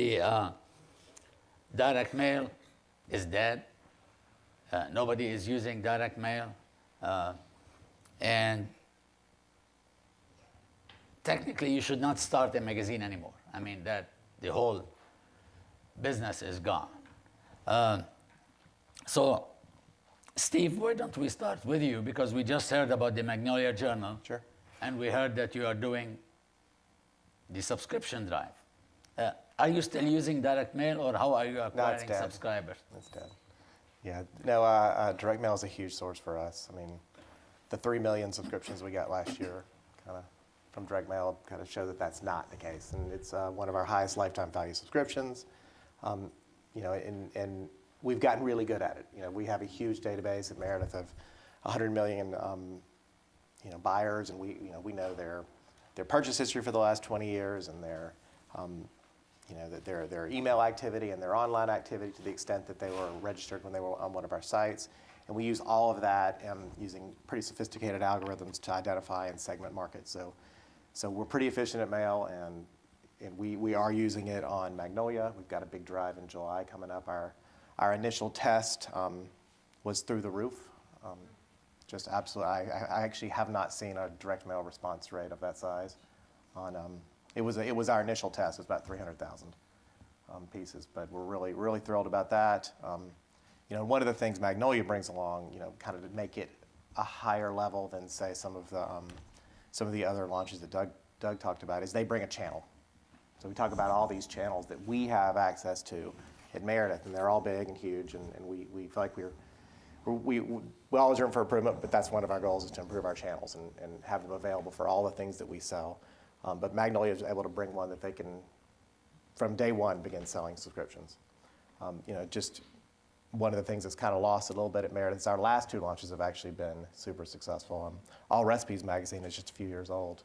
the direct mail is dead. Nobody is using direct mail. And technically, you should not start a magazine anymore. I mean, that the whole business is gone. So, Steve, why don't we start with you? Because we just heard about the Magnolia Journal. Sure. And we heard that you are doing the subscription drive. Are you still using direct mail, or how are you acquiring subscribers? It's dead. Yeah, no, direct mail is a huge source for us. I mean, the 3 million subscriptions we got last year kind of from direct mail kind of show that that's not the case. And it's one of our highest lifetime value subscriptions. You know, and we've gotten really good at it. You know, we have a huge database at Meredith of 100 million you know, buyers, and we know their purchase history for the last 20 years and their you know, their email activity and their online activity to the extent that they were registered when they were on one of our sites. And we use all of that using pretty sophisticated algorithms to identify and segment markets. So we're pretty efficient at mail, and we are using it on Magnolia. We've got a big drive in July coming up. Our initial test was through the roof. Just absolutely, I actually have not seen a direct mail response rate of that size. It was our initial test. It was about 300,000 pieces, but we're really thrilled about that. You know, one of the things Magnolia brings along, you know, kind of to make it a higher level than say some of the other launches that Doug talked about, is they bring a channel. So we talk about all these channels that we have access to at Meredith, and they're all big and huge, and we feel like we always room for improvement, but that's one of our goals, is to improve our channels and have them available for all the things that we sell. But Magnolia is able to bring one that they can, from day one, begin selling subscriptions. You know, just one of the things that's kind of lost a little bit at Meredith is our last 2 launches have actually been super successful. All Recipes magazine is just a few years old.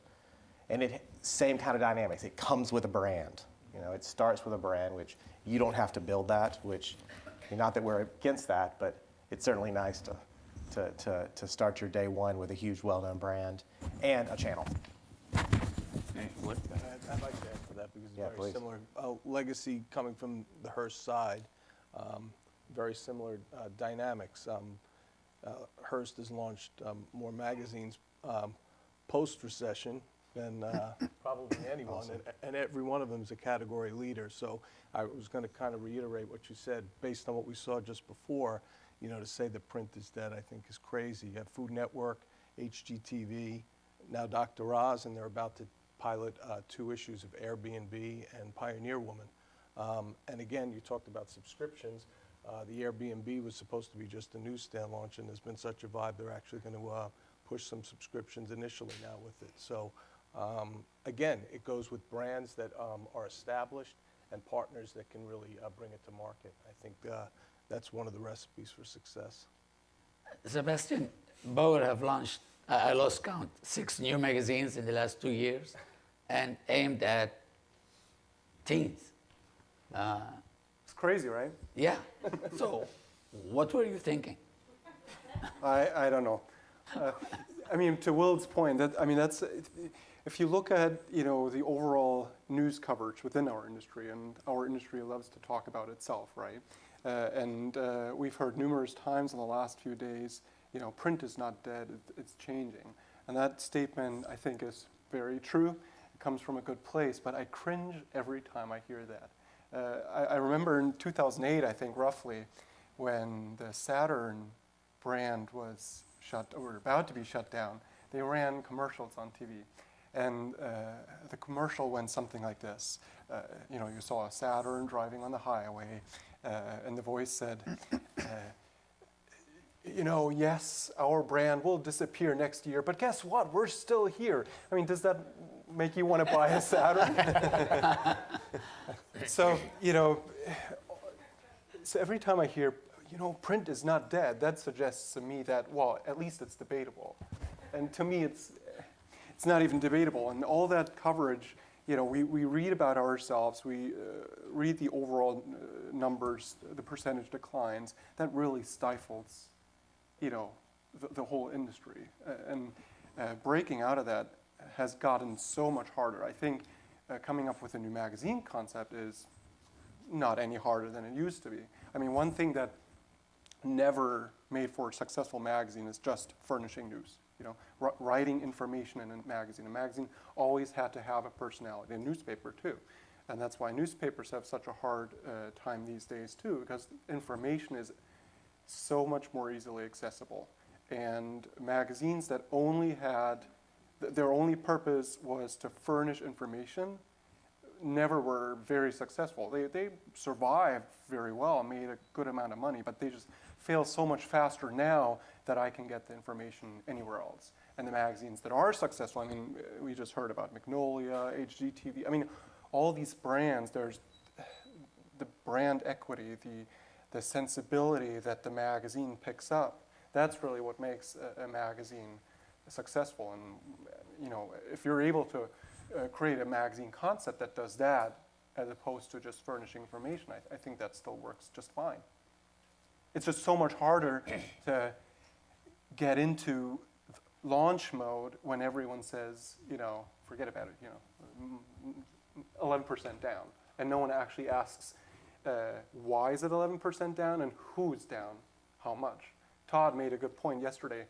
And same kind of dynamics. It comes with a brand. You know, it starts with a brand, which you don't have to build that, which, not that we're against that, but it's certainly nice to start your day one with a huge, well-known brand and a channel. I'd like to add to that, because it's very similar. Legacy coming from the Hearst side, very similar dynamics. Hearst has launched more magazines post-recession than probably anyone, awesome. And every one of them is a category leader. So I was going to kind of reiterate what you said, based on what we saw just before. You know, to say that print is dead, I think, is crazy. You have Food Network, HGTV, now Dr. Oz, and they're about to pilot 2 issues of Airbnb and Pioneer Woman. And again, you talked about subscriptions. The Airbnb was supposed to be just a newsstand launch, and there's been such a vibe, they're actually going to push some subscriptions initially now with it. So again, it goes with brands that are established and partners that can really bring it to market. I think that's one of the recipes for success. Sebastian, Bauer have launched, I lost count, 6 new magazines in the last 2 years, and aimed at teens. It's crazy, right? Yeah. So, what were you thinking? I don't know. I mean, to Will's point, that's if you look at, you know, the overall news coverage within our industry, and our industry loves to talk about itself, right? And we've heard numerous times in the last few days, you know, print is not dead, it's changing. And that statement, I think, is very true. It comes from a good place, but I cringe every time I hear that. I remember in 2008, I think, roughly, when the Saturn brand was about to be shut down, they ran commercials on TV. And the commercial went something like this. You know, you saw a Saturn driving on the highway, and the voice said, you know, yes, our brand will disappear next year, but guess what? We're still here. I mean, does that make you want to buy a Saturn? So, you know, so every time I hear, you know, print is not dead, that suggests to me that, well, at least it's debatable. And to me, it's not even debatable. And all that coverage, you know, we read about ourselves, we read the overall numbers, the percentage declines, that really stifles, you know, the whole industry. And breaking out of that has gotten so much harder. I think coming up with a new magazine concept is not any harder than it used to be. I mean, one thing that never made for a successful magazine is just furnishing news. You know, writing information in a magazine. A magazine always had to have a personality. A newspaper too, and that's why newspapers have such a hard time these days too, because information is so much more easily accessible. And magazines that only had, their only purpose was to furnish information, never were very successful. They survived very well, made a good amount of money, but they just fail so much faster now that I can get the information anywhere else. And the magazines that are successful, I mean, we just heard about Magnolia, HGTV. I mean, all these brands, there's the brand equity, the sensibility that the magazine picks up. That's really what makes a magazine successful. And you know, if you're able to create a magazine concept that does that, as opposed to just furnishing information, I think that still works just fine. It's just so much harder to get into launch mode when everyone says, you know, forget about it, you know, 11% down. And no one actually asks, why is it 11% down and who's down, how much? Todd made a good point yesterday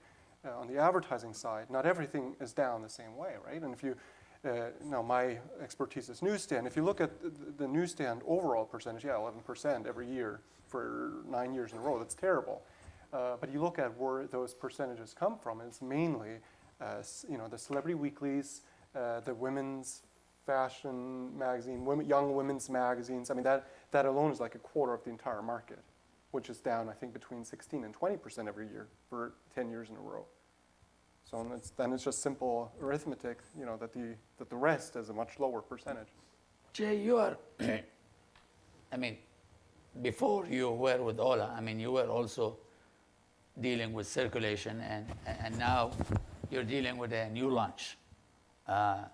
on the advertising side. Not everything is down the same way, right? And if you, now my expertise is newsstand. If you look at the newsstand overall percentage, yeah, 11% every year for 9 years in a row, that's terrible. But you look at where those percentages come from, and it's mainly, you know, the celebrity weeklies, the women's fashion magazine, young women's magazines. I mean, that alone is like a quarter of the entire market, which is down, I think, between 16 and 20% every year for 10 years in a row. So then it's just simple arithmetic, you know, that the rest is a much lower percentage. Jay, you are, I mean, before you were with Hola, I mean, you were also dealing with circulation, and now you're dealing with a new launch. How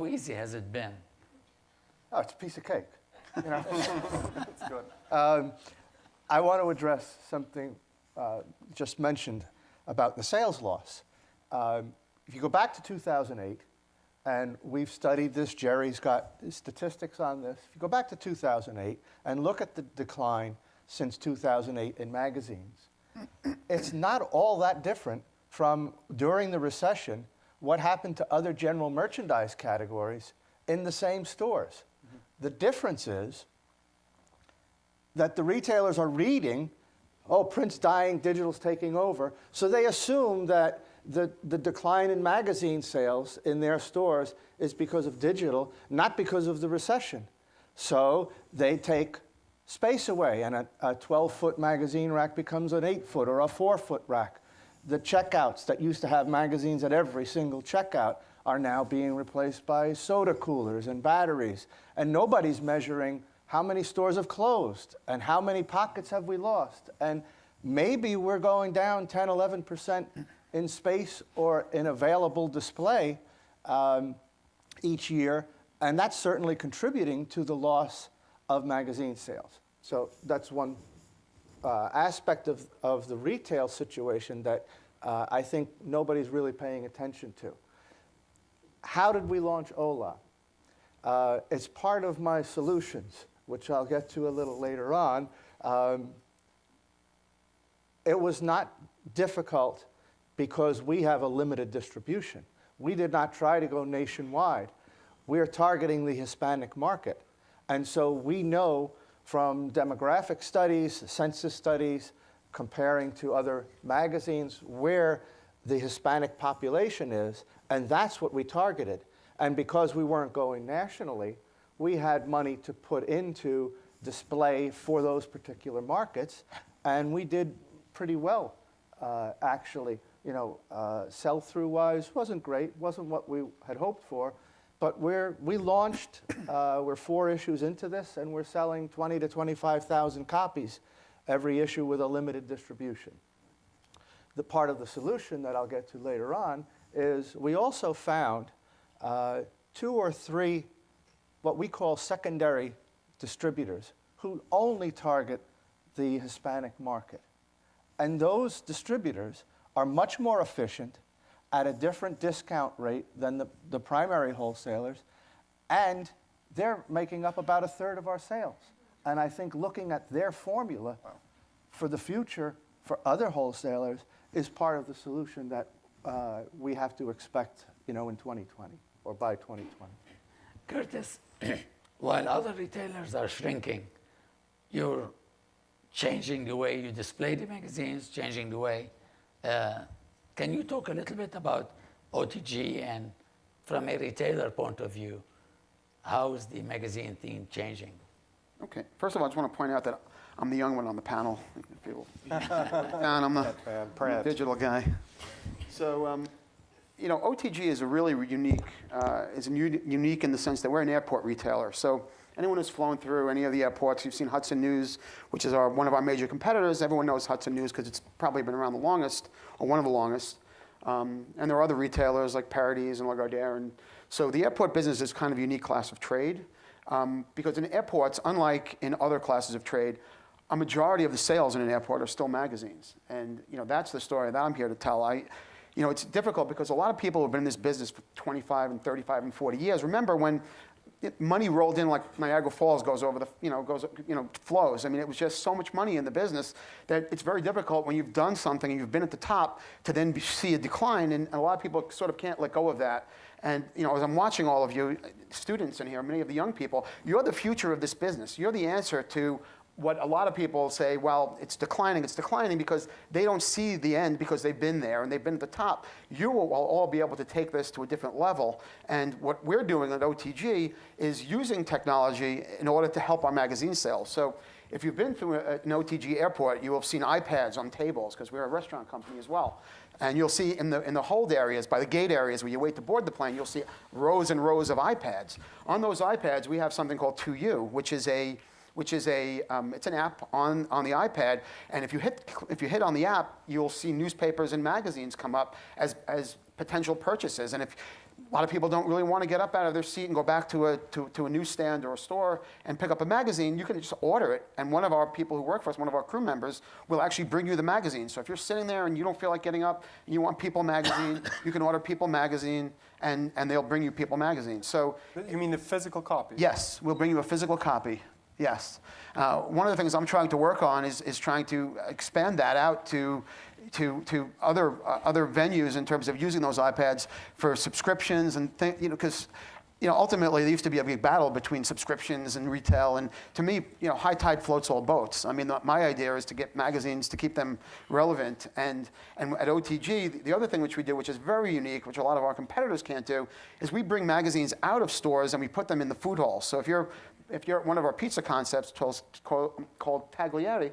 easy has it been? Oh, it's a piece of cake. You know? That's good. I want to address something just mentioned about the sales loss. If you go back to 2008, and we've studied this, Jerry's got statistics on this. If you go back to 2008 and look at the decline since 2008 in magazines, it's not all that different from during the recession what happened to other general merchandise categories in the same stores. Mm-hmm. The difference is that the retailers are reading, oh, print's dying, digital's taking over, so they assume that the decline in magazine sales in their stores is because of digital, not because of the recession. So they take space away, and a 12-foot magazine rack becomes an 8-foot or a 4-foot rack. The checkouts that used to have magazines at every single checkout are now being replaced by soda coolers and batteries. And nobody's measuring how many stores have closed and how many pockets have we lost. And maybe we're going down 10, 11% in space or in available display each year. And that's certainly contributing to the loss of magazine sales. So that's one aspect of the retail situation that I think nobody's really paying attention to. How did we launch Hola? It's part of my solutions, which I'll get to a little later on. It was not difficult because we have a limited distribution. We did not try to go nationwide. We're targeting the Hispanic market. And so we know from demographic studies, census studies, comparing to other magazines where the Hispanic population is, and that's what we targeted. And because we weren't going nationally, we had money to put into display for those particular markets, and we did pretty well, actually. You know, sell-through-wise wasn't great, wasn't what we had hoped for, but we launched, we're 4 issues into this, and we're selling 20 to 25,000 copies every issue with a limited distribution. The part of the solution that I'll get to later on is we also found 2 or 3 what we call secondary distributors who only target the Hispanic market. And those distributors are much more efficient at a different discount rate than the primary wholesalers, and they're making up about 1/3 of our sales. And I think looking at their formula for the future for other wholesalers is part of the solution that we have to expect, in 2020 or by 2020. Curtis, while other retailers are shrinking, you're changing the way you display the magazines, changing the way. Can you talk a little bit about OTG and from a retailer point of view, how is the magazine theme changing? Okay. First of all, I just want to point out that I'm the young one on the panel. And I'm the digital guy. So, OTG is a really unique, unique in the sense that we're an airport retailer. So anyone who's flown through any of the airports, you've seen Hudson News, which is one of our major competitors. Everyone knows Hudson News because it's probably been around the longest, or one of the longest. And there are other retailers like Parodies and Lagardère. And so the airport business is kind of a unique class of trade because in airports, unlike in other classes of trade, a majority of the sales in an airport are still magazines. And that's the story that I'm here to tell. It's difficult because a lot of people who have been in this business for 25 and 35 and 40 years remember when money rolled in like Niagara Falls goes over flows. I mean, it was just so much money in the business that it's very difficult when you've done something and you've been at the top to then see a decline. And a lot of people sort of can't let go of that. And as I'm watching all of you students in here, many of the young people, you're the future of this business. You're the answer to what a lot of people say, well, it's declining because they don't see the end because they've been there and they've been at the top. You will all be able to take this to a different level. And what we're doing at OTG is using technology in order to help our magazine sales. So if you've been through an OTG airport, you will have seen iPads on tables because we're a restaurant company as well. And you'll see in the hold areas, by the gate areas where you wait to board the plane, you'll see rows and rows of iPads. On those iPads, we have something called 2U, which is it's an app on the iPad, and if you hit on the app, you'll see newspapers and magazines come up as potential purchases. And if a lot of people don't really want to get up out of their seat and go back to a newsstand or a store and pick up a magazine, you can just order it, and one of our people who work for us, one of our crew members, will actually bring you the magazine. So if you're sitting there and you don't feel like getting up and you want People magazine, you can order People magazine, and they'll bring you People magazine. So you mean the physical copy? Yes, we'll bring you a physical copy. Yes. One of the things I'm trying to work on is trying to expand that out to other venues in terms of using those iPads for subscriptions and because ultimately there used to be a big battle between subscriptions and retail, and to me, high tide floats all boats. I mean, my idea is to get magazines to keep them relevant, and at OTG, the other thing which we do, which is very unique, which a lot of our competitors can't do, is we bring magazines out of stores and we put them in the food hall. So if you're at one of our pizza concepts called Taglieri,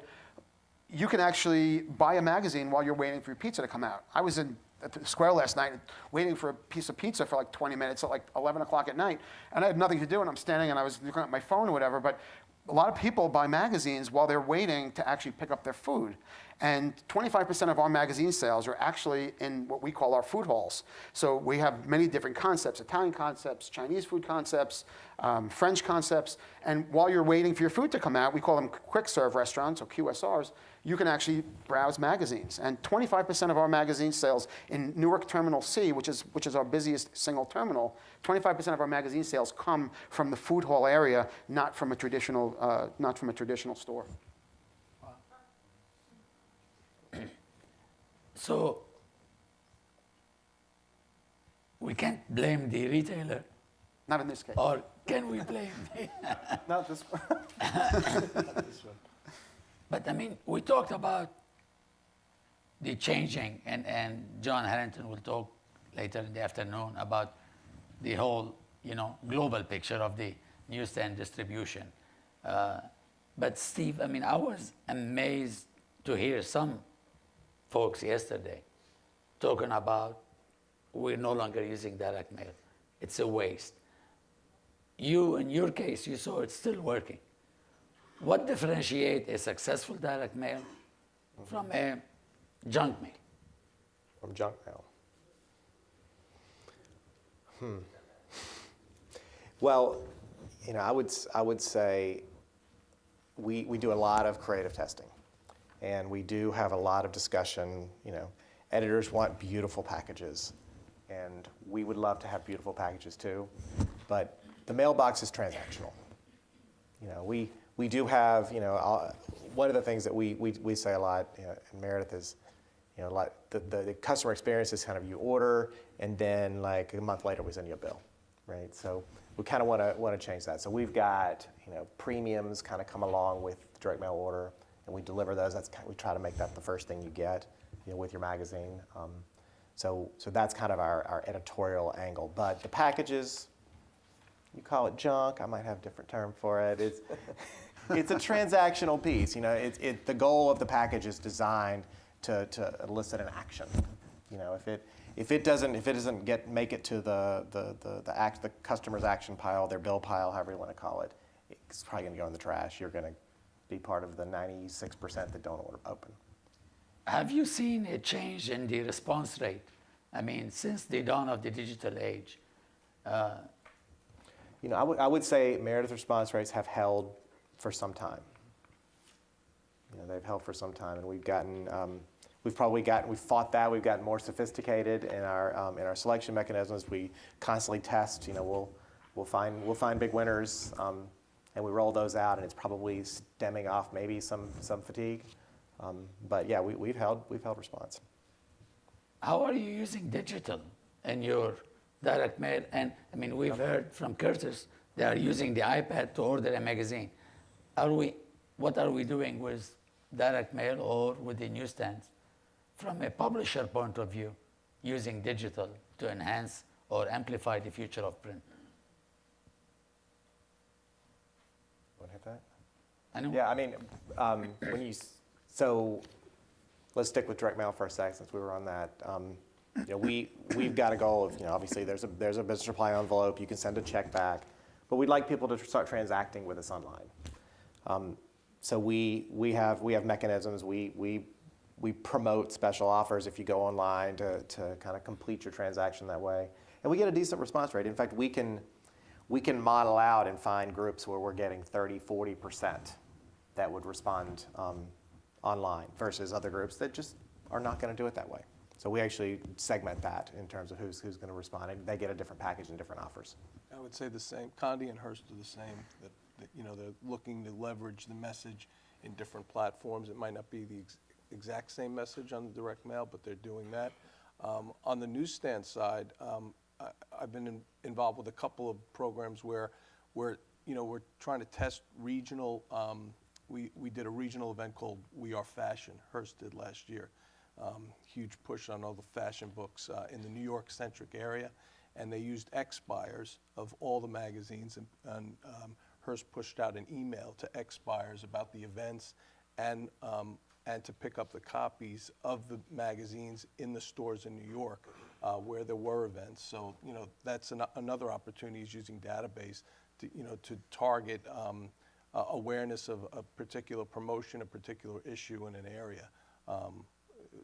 you can actually buy a magazine while you're waiting for your pizza to come out. I was at the square last night waiting for a piece of pizza for like 20 minutes at like 11 o'clock at night, and I had nothing to do, and I'm standing and I was looking at my phone or whatever, but a lot of people buy magazines while they're waiting to actually pick up their food. And 25% of our magazine sales are actually in what we call our food halls. So we have many different concepts, Italian concepts, Chinese food concepts, French concepts. And while you're waiting for your food to come out, we call them quick serve restaurants or QSRs, you can actually browse magazines. And 25% of our magazine sales in Newark Terminal C, which is our busiest single terminal, 25% of our magazine sales come from the food hall area, not from a traditional store. So we can't blame the retailer. Not in this case. Or can we blame? Not this one. Not this one. But I mean, we talked about the changing, and John Harrington will talk later in the afternoon about the whole, global picture of the newsstand distribution. But Steve, I mean, I was amazed to hear some folks yesterday talking about we're no longer using direct mail. It's a waste. You, in your case, you saw it's still working. What differentiates a successful direct mail from a junk mail? From junk mail. Well, I would say we do a lot of creative testing, and we do have a lot of discussion. Editors want beautiful packages, and we would love to have beautiful packages too, but the mailbox is transactional. We do have, one of the things that we say a lot, in Meredith is, like the customer experience is kind of you order, and then like a month later we send you a bill, right? So we kind of want to change that. So we've got, premiums kind of come along with the direct mail order, and we deliver those. We try to make that the first thing you get, with your magazine. So that's kind of our editorial angle. But the packages, you call it junk. I might have a different term for it. It's a transactional piece. The goal of the package is designed to elicit an action. If it doesn't make it to the customer's action pile, their bill pile, however you want to call it, it's probably going to go in the trash. You're going to be part of the 96% that don't open. Have you seen a change in the response rate? I mean, since the dawn of the digital age. I would say Meredith response rates have held for some time. They've held for some time, and we've fought that. We've gotten more sophisticated in our selection mechanisms. We constantly test. We'll find big winners, and we roll those out, and it's probably stemming off maybe some fatigue. But yeah, we've held response. How are you using digital in your direct mail? And I mean, we've heard from Curtis they are using the iPad to order a magazine. What are we doing with direct mail or with the newsstands from a publisher point of view, using digital to enhance or amplify the future of print? Want to hit that? I know. Yeah, I mean, so let's stick with direct mail for a sec since we were on that. We've got a goal of, obviously there's a business reply envelope, you can send a check back, but we'd like people to start transacting with us online. So we have mechanisms. We promote special offers if you go online to kind of complete your transaction that way, and we get a decent response rate. In fact, we can model out and find groups where we're getting 30-40% that would respond online versus other groups that just are not going to do it that way. So we actually segment that in terms of who's going to respond, and they get a different package and different offers. I would say the same. Condi and Hearst are the same. That they're looking to leverage the message in different platforms. It might not be the exact same message on the direct mail, but they're doing that. On the newsstand side, I've been involved with a couple of programs where we're trying to test regional. We did a regional event called We Are Fashion. Hearst did last year. Huge push on all the fashion books in the New York-centric area, and they used X-buyers of all the magazines, and Hearst pushed out an email to X-buyers about the events and to pick up the copies of the magazines in the stores in New York where there were events. So that's another opportunity is using database to target awareness of a particular promotion, a particular issue in an area.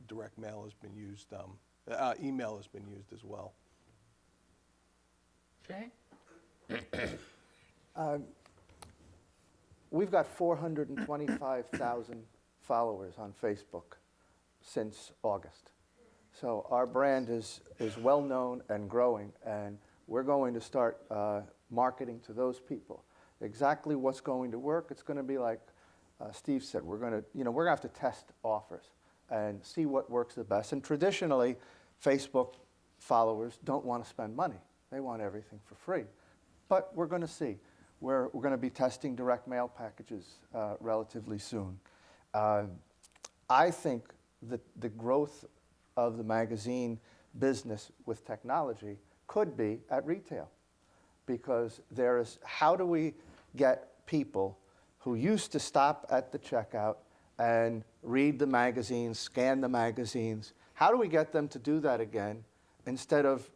Direct mail has been used, email has been used as well. Okay. We've got 425,000 followers on Facebook since August. So our brand is well known and growing, and we're going to start marketing to those people. Exactly what's going to work, it's going to be like Steve said, we're going to have to test offers and see what works the best. And traditionally, Facebook followers don't want to spend money. They want everything for free. But we're going to see. We're going to be testing direct mail packages relatively soon. I think that the growth of the magazine business with technology could be at retail, because how do we get people who used to stop at the checkout and read the magazines, scan the magazines, how do we get them to do that again instead of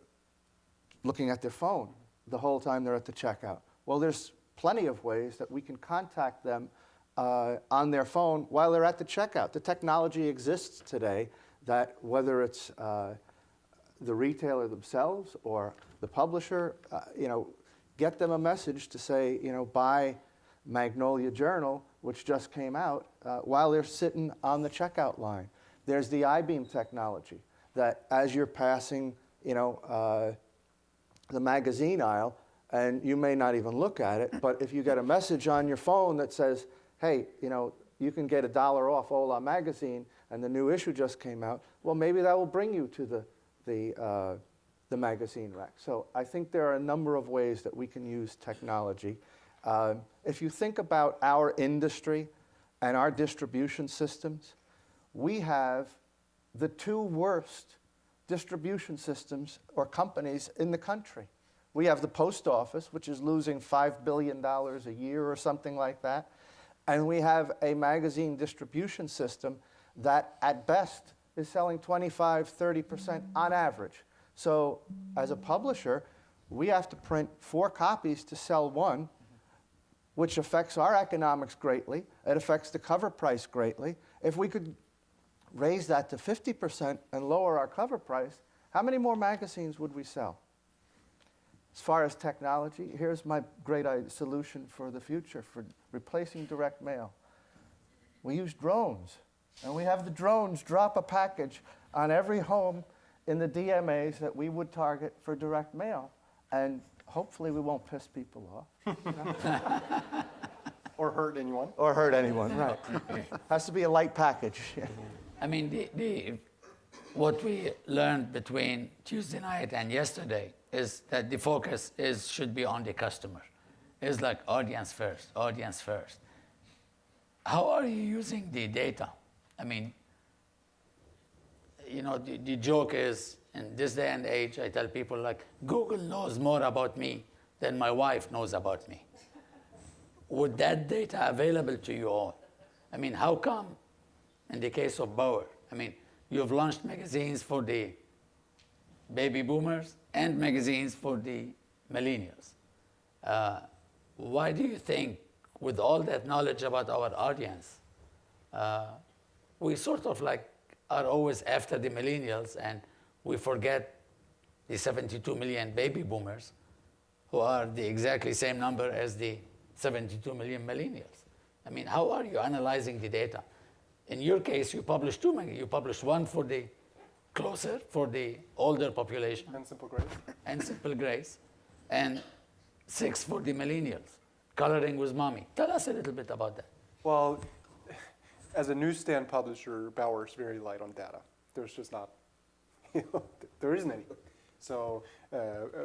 looking at their phone the whole time they're at the checkout? Well, there's plenty of ways that we can contact them on their phone while they're at the checkout. The technology exists today that whether it's the retailer themselves or the publisher, get them a message to say, buy Magnolia Journal, which just came out, while they're sitting on the checkout line. There's the I-beam technology that as you're passing, the magazine aisle, and you may not even look at it, but if you get a message on your phone that says, hey, you can get $1 off Hola magazine, and the new issue just came out, well, maybe that will bring you to the magazine rack. So I think there are a number of ways that we can use technology. If you think about our industry and our distribution systems, we have the 2 worst distribution systems or companies in the country. We have the post office, which is losing $5 billion a year or something like that. And we have a magazine distribution system that, at best, is selling 25, 30% on average. So as a publisher, we have to print 4 copies to sell 1, which affects our economics greatly. It affects the cover price greatly. If we could raise that to 50% and lower our cover price, how many more magazines would we sell? As far as technology, here's my great solution for the future for replacing direct mail. We use drones, and we have the drones drop a package on every home in the DMAs that we would target for direct mail, and hopefully we won't piss people off. Or hurt anyone. Or hurt anyone, right. Has to be a light package. I mean, what we learned between Tuesday night and yesterday is that the focus should be on the customer. It's like audience first, audience first. How are you using the data? I mean, the joke is, in this day and age, I tell people, like, Google knows more about me than my wife knows about me. Would that data available to you all? I mean, how come, in the case of Bauer, I mean, you've launched magazines for the baby boomers and magazines for the millennials. Why do you think, with all that knowledge about our audience, we sort of like are always after the millennials and we forget the 72 million baby boomers who are the exactly same number as the 72 million millennials? I mean, how are you analyzing the data? In your case, you published 2 magazines. You published one for the closer, for the older population. And Simple Grace. And Simple Grace. And 6 for the millennials. Coloring with Mommy. Tell us a little bit about that. Well, as a newsstand publisher, Bauer's very light on data. There's just not, there isn't any. So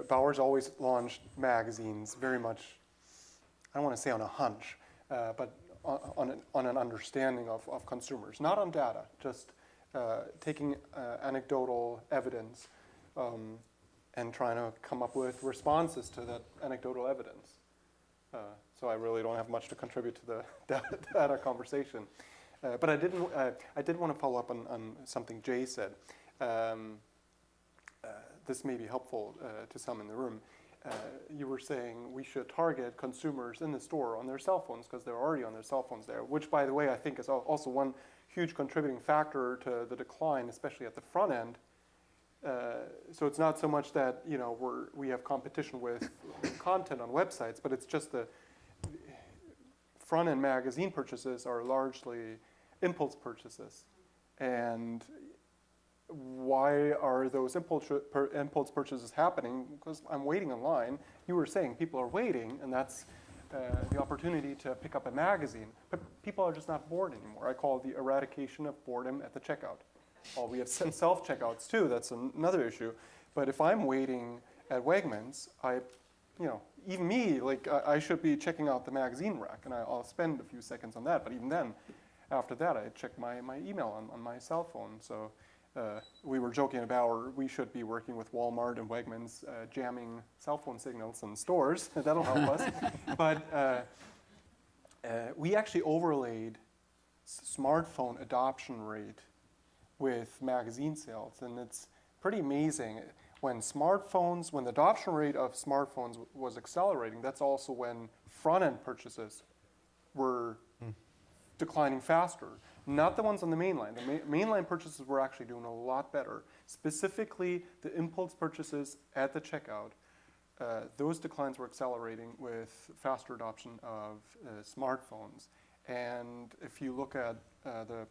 Bauer's always launched magazines very much, I don't want to say on a hunch, but on an understanding of consumers, not on data, just taking anecdotal evidence and trying to come up with responses to that anecdotal evidence. So I really don't have much to contribute to the data conversation. But I did want to follow up on something Jay said. This may be helpful to some in the room. You were saying we should target consumers in the store on their cell phones because they're already on their cell phones there, which, by the way, I think is also one huge contributing factor to the decline, especially at the front end. So it's not so much that we have competition with content on websites, but it's just the front-end magazine purchases are largely impulse purchases. And why are those impulse purchases happening? Because I'm waiting in line. You were saying people are waiting, and that's the opportunity to pick up a magazine. But people are just not bored anymore. I call it the eradication of boredom at the checkout. Well, we have self-checkouts too. That's another issue. But if I'm waiting at Wegmans, even me, I should be checking out the magazine rack, and I'll spend a few seconds on that. But even then, after that, I check my email on my cell phone. So we were joking about we should be working with Walmart and Wegmans, jamming cell phone signals in stores. That'll help us. But we actually overlaid smartphone adoption rate with magazine sales, and it's pretty amazing. When the adoption rate of smartphones was accelerating, that's also when front-end purchases were declining faster. Not the ones on the mainline. The mainline purchases were actually doing a lot better. Specifically, the impulse purchases at the checkout, those declines were accelerating with faster adoption of smartphones. And if you look at the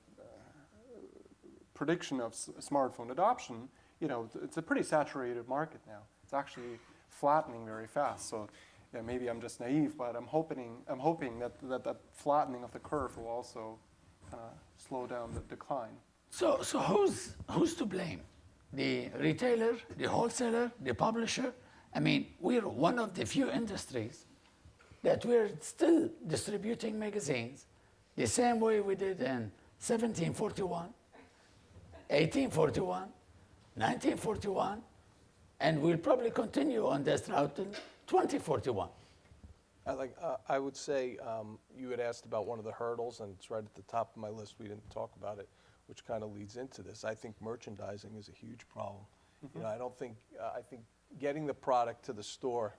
prediction of smartphone adoption, it's a pretty saturated market now. It's actually flattening very fast. So yeah, maybe I'm just naive, but I'm hoping that flattening of the curve will also slow down the decline. So who's to blame? The retailer, the wholesaler, the publisher? I mean, we're one of the few industries that we're still distributing magazines the same way we did in 1741, 1841, 1941, and we'll probably continue on this route till 2041. I would say you had asked about one of the hurdles, and it's right at the top of my list. We didn't talk about it, which kind of leads into this. I think merchandising is a huge problem. You know, I think getting the product to the store,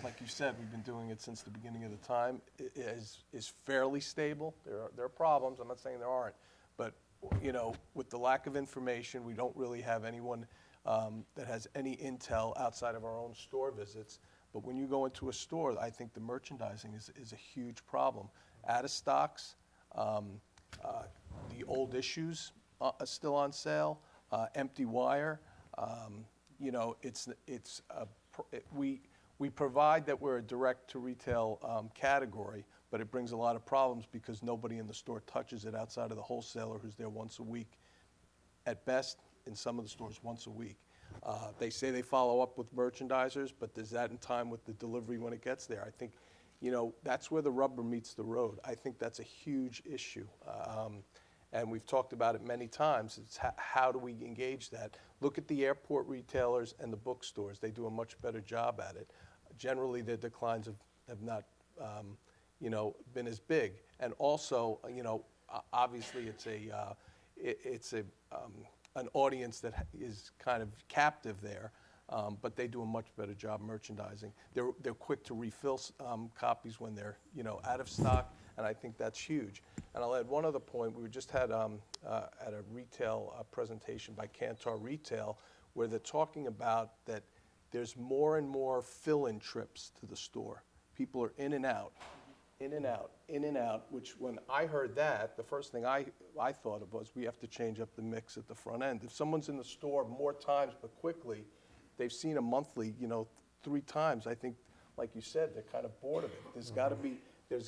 like you said, we've been doing it since the beginning of the time, is fairly stable. There are problems. I'm not saying there aren't, but you know, with the lack of information, we don't really have anyone that has any intel outside of our own store visits. But when you go into a store, I think the merchandising is a huge problem. Out of stocks, the old issues are still on sale, empty wire. You know, we provide that we're a direct-to-retail category, but it brings a lot of problems because nobody in the store touches it outside of the wholesaler who's there once a week. At best, in some of the stores, once a week. They say they follow up with merchandisers, but is that in time with the delivery when it gets there? I think, you know, that's where the rubber meets the road. I think that's a huge issue. And we've talked about it many times. It's how do we engage that? Look at the airport retailers and the bookstores. They do a much better job at it. Generally, their declines have not, you know, been as big. And also, you know, obviously it's an audience that is kind of captive there, but they do a much better job merchandising. They're quick to refill copies when they're, you know, out of stock, and I think that's huge. And I'll add one other point. We just had at a retail presentation by Kantar Retail, where they're talking about that there's more and more fill-in trips to the store. People are in and out, in and out, in and out, which when I heard that, the first thing I thought of was we have to change up the mix at the front end. If someone's in the store more times but quickly, they've seen a monthly, you know, 3 times, I think, like you said, they're kind of bored of it. There's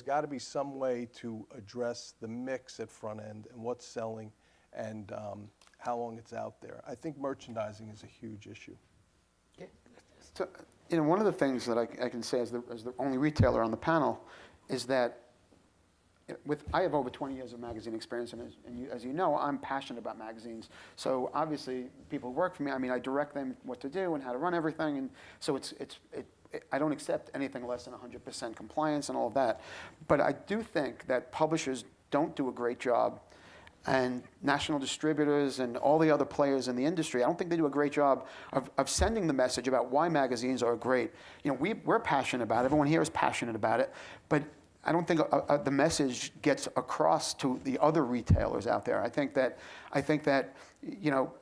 got to be some way to address the mix at front end and what's selling and how long it's out there. I think merchandising is a huge issue. So, you know, one of the things that I can say as the only retailer on the panel is that I have over 20 years of magazine experience, and as you know, I'm passionate about magazines. So obviously, people who work for me, I mean, I direct them what to do and how to run everything, and so I don't accept anything less than 100% compliance and all of that. But I do think that publishers don't do a great job, and national distributors and all the other players in the industry, I don't think they do a great job of sending the message about why magazines are great. You know, we're passionate about it. Everyone here is passionate about it, but I don't think the message gets across to the other retailers out there. I think that, you know,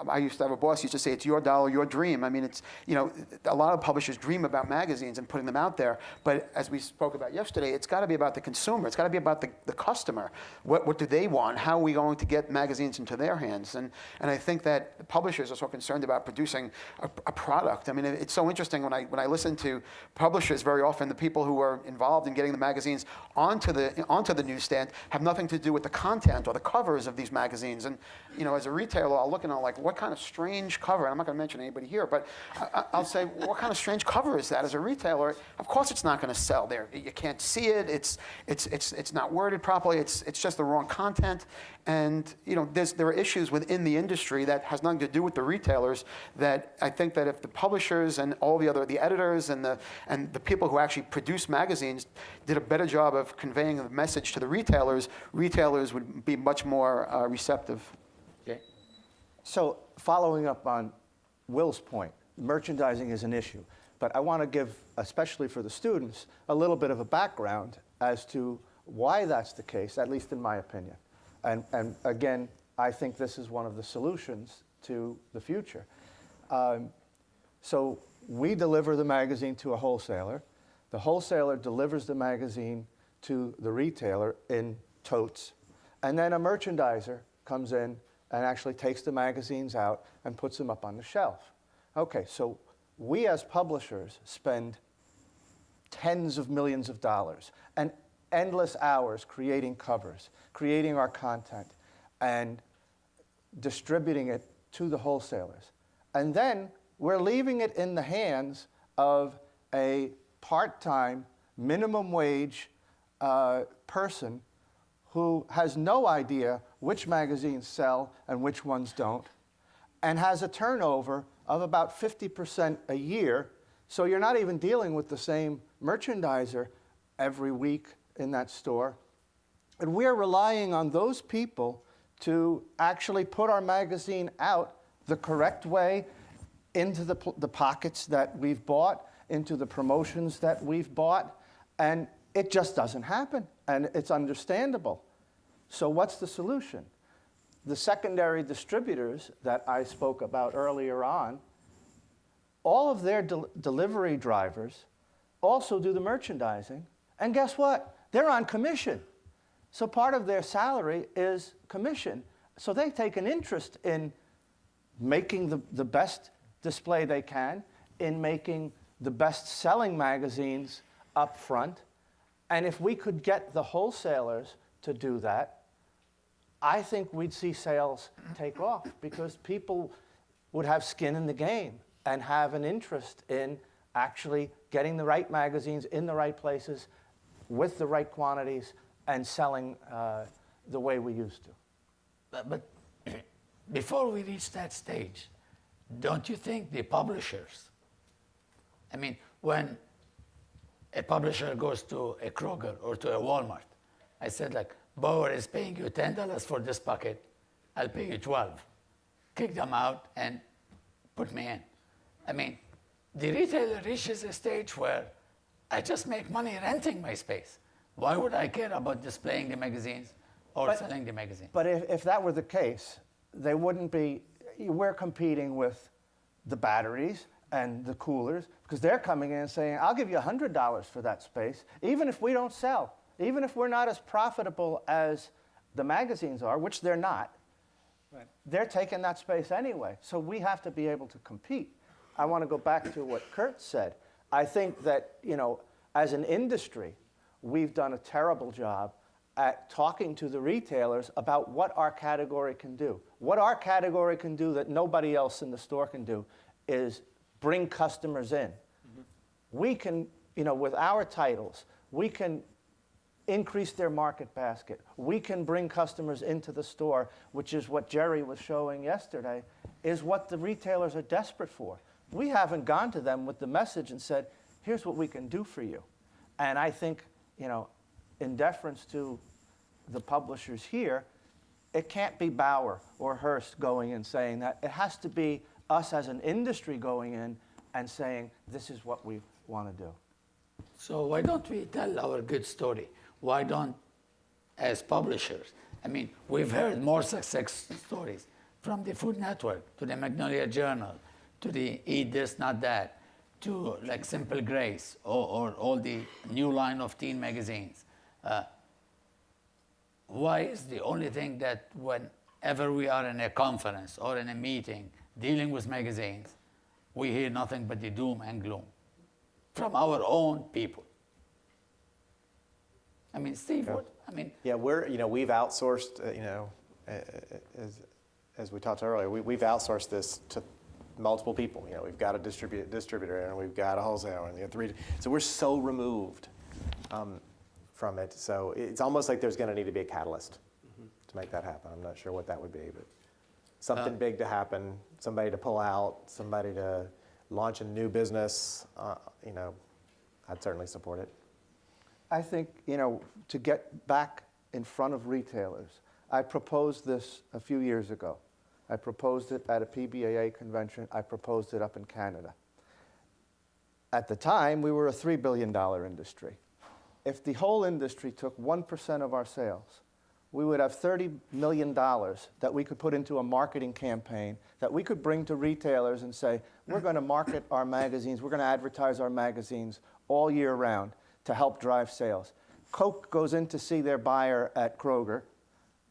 I used to have a boss who used to say, it's your dollar, your dream. I mean, it's, you know, a lot of publishers dream about magazines and putting them out there. But as we spoke about yesterday, it's got to be about the consumer. It's got to be about the customer. What do they want? How are we going to get magazines into their hands? And I think that the publishers are so concerned about producing a product. I mean, it's so interesting when I listen to publishers very often, the people who are involved in getting the magazines onto the newsstand have nothing to do with the content or the covers of these magazines. And, you know, as a retailer, I'll look and I'm like, what kind of strange cover, and I'm not going to mention anybody here, but I'll say, what kind of strange cover is that as a retailer? Of course it's not going to sell there. You can't see it. It's not worded properly. It's just the wrong content. And, you know, there are issues within the industry that has nothing to do with the retailers that I think that if the publishers and all the editors and the people who actually produce magazines did a better job of conveying the message to the retailers would be much more receptive. Okay. So following up on Will's point, merchandising is an issue. But I want to give, especially for the students, a little bit of a background as to why that's the case, at least in my opinion. And again, I think this is one of the solutions to the future. So we deliver the magazine to a wholesaler. The wholesaler delivers the magazine to the retailer in totes. And then a merchandiser comes in and actually takes the magazines out and puts them up on the shelf. Okay, so we as publishers spend tens of millions of dollars and endless hours creating covers, creating our content, and distributing it to the wholesalers. And then we're leaving it in the hands of a part-time, minimum wage person who has no idea which magazines sell and which ones don't, and has a turnover of about 50% a year. So you're not even dealing with the same merchandiser every week in that store. And we're relying on those people to actually put our magazine out the correct way into the pockets that we've bought, into the promotions that we've bought, and it just doesn't happen, and it's understandable. So what's the solution? The secondary distributors that I spoke about earlier on, all of their delivery drivers also do the merchandising, and guess what? They're on commission. So part of their salary is commission. So they take an interest in making the best display they can, in making the best-selling magazines up front. And if we could get the wholesalers to do that, I think we'd see sales take off, because people would have skin in the game and have an interest in actually getting the right magazines in the right places with the right quantities and selling the way we used to. But before we reach that stage, don't you think the publishers, I mean, when a publisher goes to a Kroger or to a Walmart, I said, like, Bauer is paying you $10 for this bucket, I'll pay you 12. Kick them out and put me in. I mean, the retailer reaches a stage where I just make money renting my space. Why would I care about displaying the magazines or selling the magazine? But if that were the case, they wouldn't be, we're competing with the batteries and the coolers, because they're coming in and saying, I'll give you $100 for that space, even if we don't sell, even if we're not as profitable as the magazines are, which they're not. Right. They're taking that space anyway, so we have to be able to compete. I want to go back to what Kurt said. I think that, you know, as an industry, we've done a terrible job at talking to the retailers about what our category can do. What our category can do that nobody else in the store can do is bring customers in. Mm-hmm. We can, you know, with our titles, we can increase their market basket. We can bring customers into the store, which is what Jerry was showing yesterday, is what the retailers are desperate for. We haven't gone to them with the message and said, here's what we can do for you. And I think, you know, in deference to the publishers here, it can't be Bauer or Hearst going and saying that. It has to be us as an industry going in and saying, this is what we want to do. So why don't we tell our good story? Why don't, as publishers, I mean, we've heard more success stories from the Food Network to the Magnolia Journal to the Eat This, Not That, to like Simple Grace or all the new line of teen magazines. Why is the only thing that whenever we are in a conference or in a meeting dealing with magazines, we hear nothing but the doom and gloom from our own people? I mean, Steve, what, I mean... Yeah, we've outsourced, as we talked earlier, we've outsourced this to multiple people. You know, we've got a distributor and we've got a wholesaler and we have three. So we're so removed from it. So it's almost like there's going to need to be a catalyst to make that happen. I'm not sure what that would be, but something big to happen, somebody to pull out, somebody to launch a new business, I'd certainly support it. I think, to get back in front of retailers, I proposed this a few years ago. I proposed it at a PBAA convention. I proposed it up in Canada. At the time, we were a $3 billion industry. If the whole industry took 1% of our sales, we would have $30 million that we could put into a marketing campaign that we could bring to retailers and say, we're going to market our magazines, we're going to advertise our magazines all year round to help drive sales. Coke goes in to see their buyer at Kroger.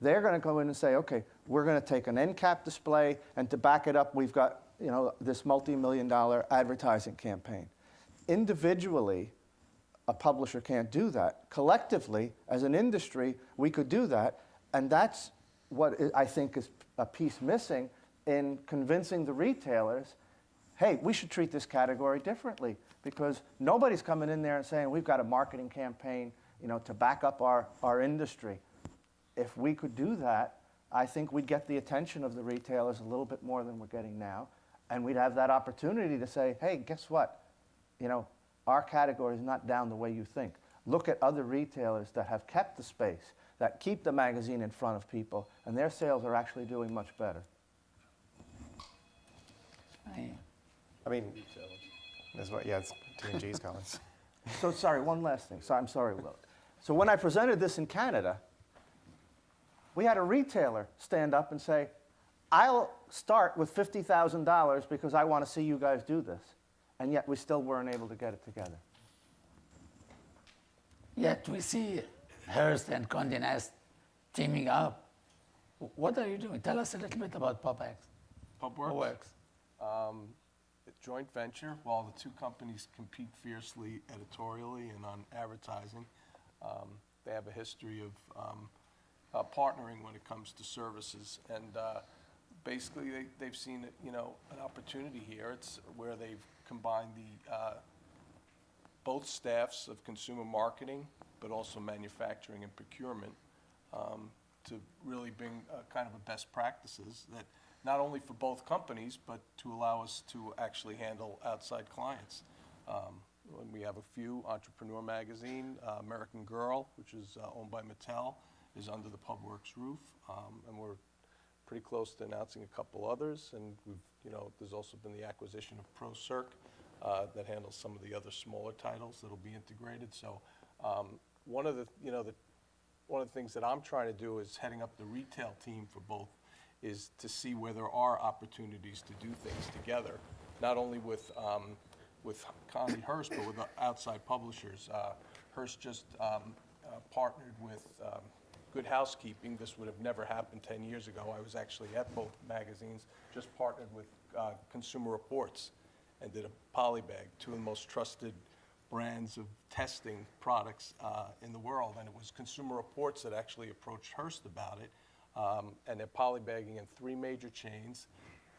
they're going to go in and say, okay, we're going to take an end cap display, and to back it up, we've got this multi-million-dollar advertising campaign. Individually, a publisher can't do that. Collectively, as an industry, we could do that, and that's what I think is a piece missing in convincing the retailers, hey, we should treat this category differently, because nobody's coming in there and saying, we've got a marketing campaign to back up our industry. If we could do that, I think we'd get the attention of the retailers a little bit more than we're getting now, and we'd have that opportunity to say, hey, guess what? Our category is not down the way you think. Look at other retailers that have kept the space, that keep the magazine in front of people, and their sales are actually doing much better. I mean, that's what, yeah, it's T&G's comments. So sorry, one last thing. So I'm sorry, Will. So when I presented this in Canada, we had a retailer stand up and say, I'll start with $50,000 because I want to see you guys do this. And yet we still weren't able to get it together. Yet we see Hearst and Condé Nast teaming up. What are you doing? Tell us a little bit about PubWorX. PubWorX? A joint venture. While the two companies compete fiercely editorially and on advertising, they have a history of partnering when it comes to services. And basically, they've seen an opportunity here. It's where they've combined both staffs of consumer marketing, but also manufacturing and procurement, to really bring kind of a best practices that not only for both companies, but to allow us to actually handle outside clients. We have a few. Entrepreneur Magazine, American Girl, which is owned by Mattel, is under the PubWorX roof, and we're pretty close to announcing a couple others. And there's also been the acquisition of ProCirc that handles some of the other smaller titles that'll be integrated. So one of the things that I'm trying to do is heading up the retail team for both is to see where there are opportunities to do things together, not only with Condé Hearst, but with outside publishers. Hearst just partnered with Good Housekeeping. This would have never happened 10 years ago. I was actually at both magazines, just partnered with Consumer Reports and did a polybag, two of the most trusted brands of testing products in the world. And it was Consumer Reports that actually approached Hearst about it. And they're polybagging in 3 major chains,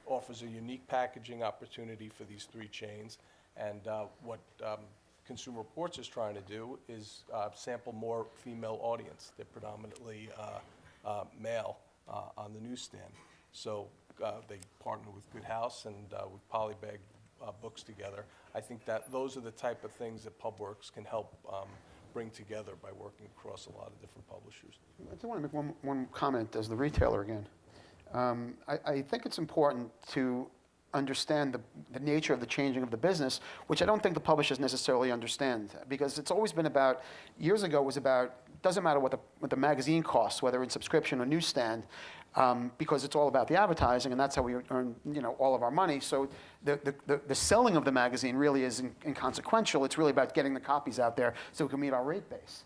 offers a unique packaging opportunity for these 3 chains. And what Consumer Reports is trying to do is sample more female audience. They're predominantly male on the newsstand. So they partner with Good House and with polybag books together. I think that those are the type of things that PubWorX can help bring together by working across a lot of different publishers. I do want to make one comment as the retailer again. I think it's important to understand the nature of the changing of the business, which I don't think the publishers necessarily understand, because it's always been about, years ago it was about, doesn't matter what the magazine costs, whether it's subscription or newsstand, because it's all about the advertising, and that's how we earn all of our money. So the selling of the magazine really is inconsequential. It's really about getting the copies out there so we can meet our rate base.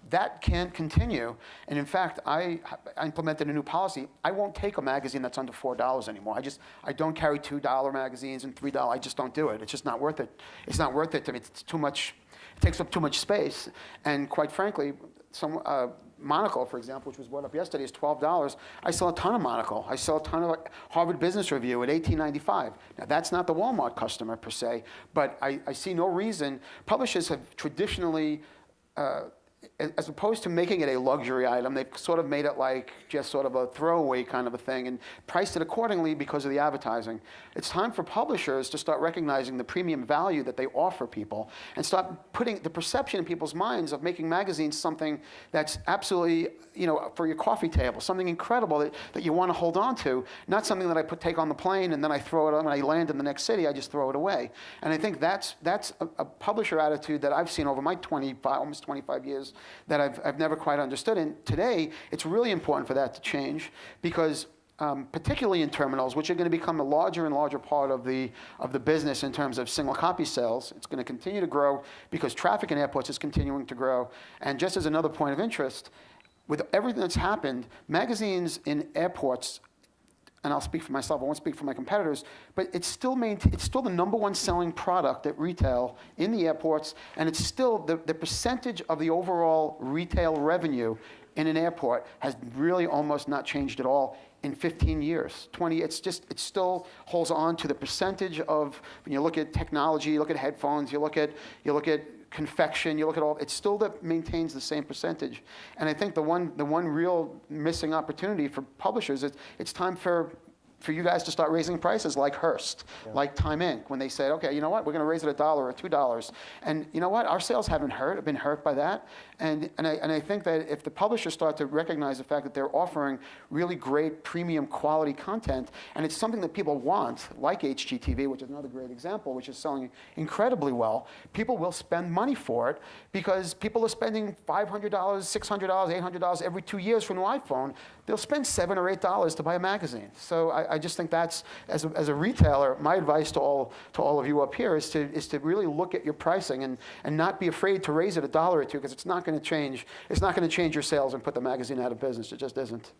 That can't continue. And in fact, I implemented a new policy. I won't take a magazine that's under $4 anymore. I don't carry $2 magazines and $3. I just don't do it. It's just not worth it. It's not worth it to me. It's too much. It takes up too much space. And quite frankly, Monocle, for example, which was brought up yesterday, is $12. I sell a ton of Monocle. I sell a ton of Harvard Business Review at $18.95. Now, that's not the Walmart customer per se, but I see no reason. Publishers have traditionally, as opposed to making it a luxury item, they've sort of made it like just sort of a throwaway kind of a thing and priced it accordingly because of the advertising. It's time for publishers to start recognizing the premium value that they offer people and start putting the perception in people's minds of making magazines something that's absolutely, for your coffee table, something incredible that you want to hold on to, not something that I take on the plane and then I throw it on when I land in the next city, I just throw it away. And I think that's a publisher attitude that I've seen over my almost 25 years that I've never quite understood. And today, it's really important for that to change because particularly in terminals, which are going to become a larger and larger part of the business in terms of single copy sales. It's going to continue to grow because traffic in airports is continuing to grow. And just as another point of interest, with everything that's happened, magazines in airports, and I'll speak for myself, I won't speak for my competitors, but it's still the number one selling product at retail in the airports, and it's still the percentage of the overall retail revenue in an airport has really almost not changed at all in 15 years, 20. It still holds on to the percentage of, when you look at technology, you look at headphones, you look at confection, you look at all, it still maintains the same percentage. And I think the one real missing opportunity for publishers is it's time for you guys to start raising prices like Hearst, like Time Inc., when they said, okay, you know what, we're going to raise it $1 or $2. And you know what, our sales haven't been hurt by that. And I think that if the publishers start to recognize the fact that they're offering really great premium quality content, and it's something that people want, like HGTV, which is another great example, which is selling incredibly well, people will spend money for it because people are spending $500, $600, $800 every 2 years for a new iPhone. They'll spend $7 or $8 to buy a magazine. So I just think that's, as a retailer, my advice to all of you up here is to really look at your pricing and not be afraid to raise it $1 or $2, because it's not going to change. It's not going to change your sales and put the magazine out of business. It just isn't.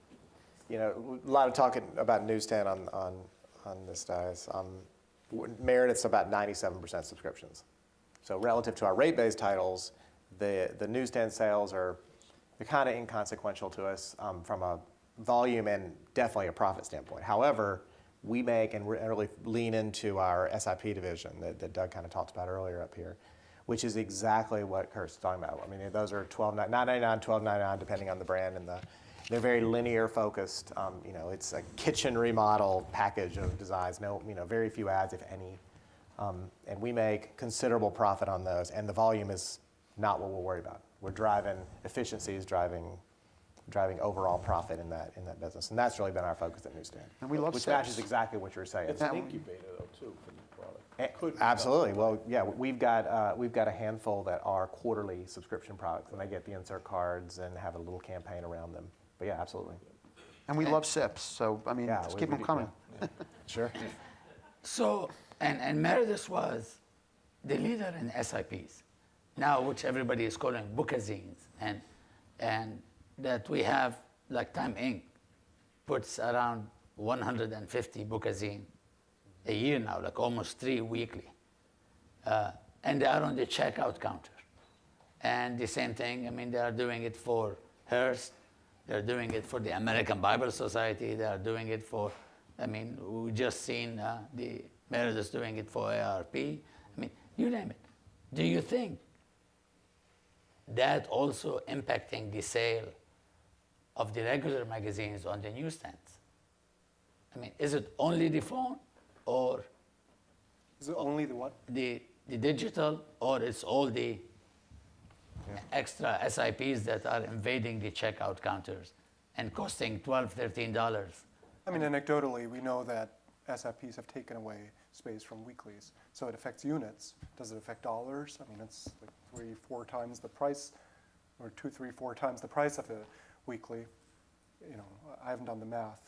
You know, a lot of talking about newsstand on this, guys. Meredith's about 97% subscriptions. So relative to our rate-based titles, the newsstand sales they're kind of inconsequential to us from a volume and definitely a profit standpoint. However, we make and really lean into our SIP division that Doug kind of talked about earlier up here, which is exactly what Kurt's talking about. I mean, those are $9.99, $12.99, depending on the brand, and they're very linear focused. You know, it's a kitchen remodel package of designs. No, you know, very few ads, if any, and we make considerable profit on those. And the volume is not what we'll worry about. We're driving efficiencies, driving overall profit in that business, and that's really been our focus at Newsstand. And we love which SIPs. matches exactly what you're saying. It's an incubator, though, too, for the product. Absolutely. Well, yeah, we've got a handful that are quarterly subscription products, and they get the insert cards and have a little campaign around them. But yeah, absolutely. And we love SIPs, so I mean, just keep them coming. Yeah. Sure. So, and Meredith was the leader in SIPs, now which everybody is calling bookazines, and that we have, like Time Inc. puts around 150 bookazine a year now, like almost 3 weekly. And they are on the checkout counter. And the same thing, I mean, they are doing it for Hearst, they're doing it for the American Bible Society, they are doing it for, I mean, we just seen the Meredith doing it for ARP. I mean, you name it. Do you think that also impacting the sale of the regular magazines on the newsstands? I mean, is it only the phone, or Is it only the what? the digital, or it's all the extra SIPs that are invading the checkout counters and costing $12, $13? I mean, anecdotally, we know that SIPs have taken away space from weeklies, so it affects units. Does it affect dollars? I mean, it's like 3-4 times the price, or 2-3-4 times the price of a weekly. You know, I haven't done the math,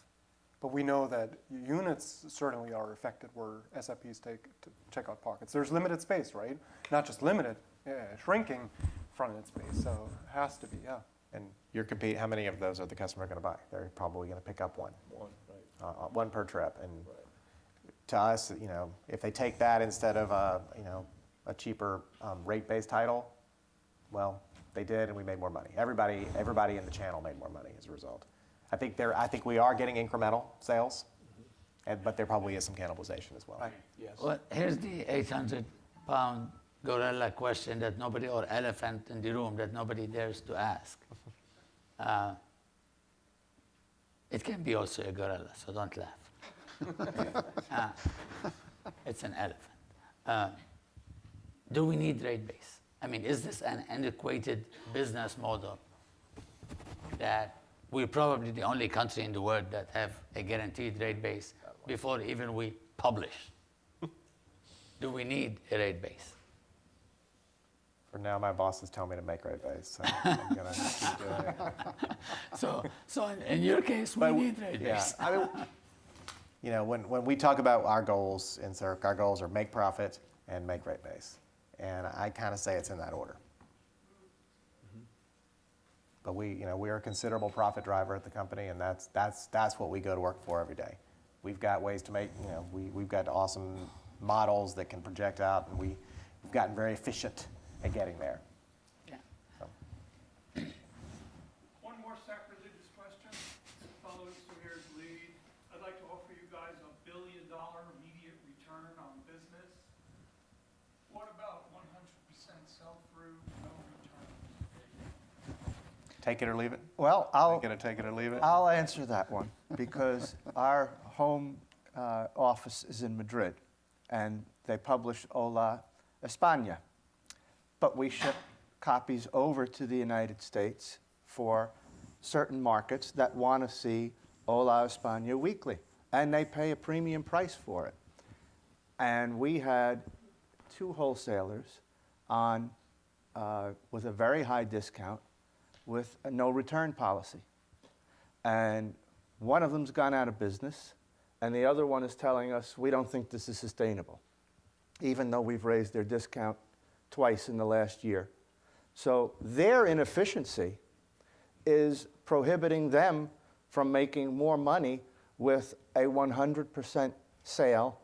but we know that units certainly are affected where SIPs take to checkout pockets. There's limited space, right? Not just limited, shrinking front-end space. So it has to be, yeah. And how many of those are the customer going to buy? They're probably going to pick up one. One, right. One per trip. And Right. to us, you know, if they take that instead of a cheaper rate-based title, well, they did, and we made more money. Everybody in the channel made more money as a result. I think we are getting incremental sales, but there probably is some cannibalization as well. Right. Yes. Well, here's the 800-pound gorilla question that nobody, or elephant in the room that nobody dares to ask. It can be also a gorilla, so don't laugh. It's an elephant. Do we need rate base? I mean, is this an antiquated business model that we're probably the only country in the world that have a guaranteed rate base before even we publish? Do we need a rate base? For now, my bosses tell me to make rate base, so I'm going to keep doing it. So in your case, we need rate Yeah, base. I mean, you know, when we talk about our goals in Cirque, our goals are make profit and make rate base. And I kind of say it's in that order. But we are a considerable profit driver at the company, and that's what we go to work for every day. We've got ways to make, we've got awesome models that can project out, and we've gotten very efficient at getting there. Yeah. So. One more sacrilegious question. Following Samir's lead, I'd like to offer you guys $1 billion immediate return on business. What about 100% sell-through, no return? Take it or leave it? Well, Take it or leave it? I'll answer that one because our home office is in Madrid, and they publish Hola, España. But we ship copies over to the United States for certain markets that want to see Hola, España weekly, and they pay a premium price for it. And we had 2 wholesalers on with a very high discount with a no return policy. And one of them's gone out of business, and the other one is telling us, we don't think this is sustainable, even though we've raised their discount twice in the last year. So their inefficiency is prohibiting them from making more money with a 100% sale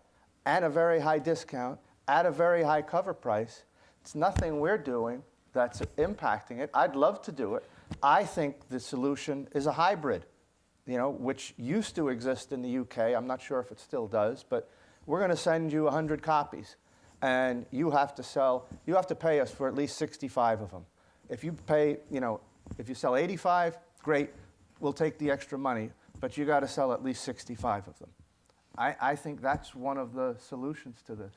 and a very high discount at a very high cover price. It's nothing we're doing that's impacting it. I'd love to do it. I think the solution is a hybrid, which used to exist in the UK. I'm not sure if it still does, but we're going to send you 100 copies, and you have to pay us for at least 65 of them. If you if you sell 85, great, we'll take the extra money, but you got to sell at least 65 of them. I think that's one of the solutions to this.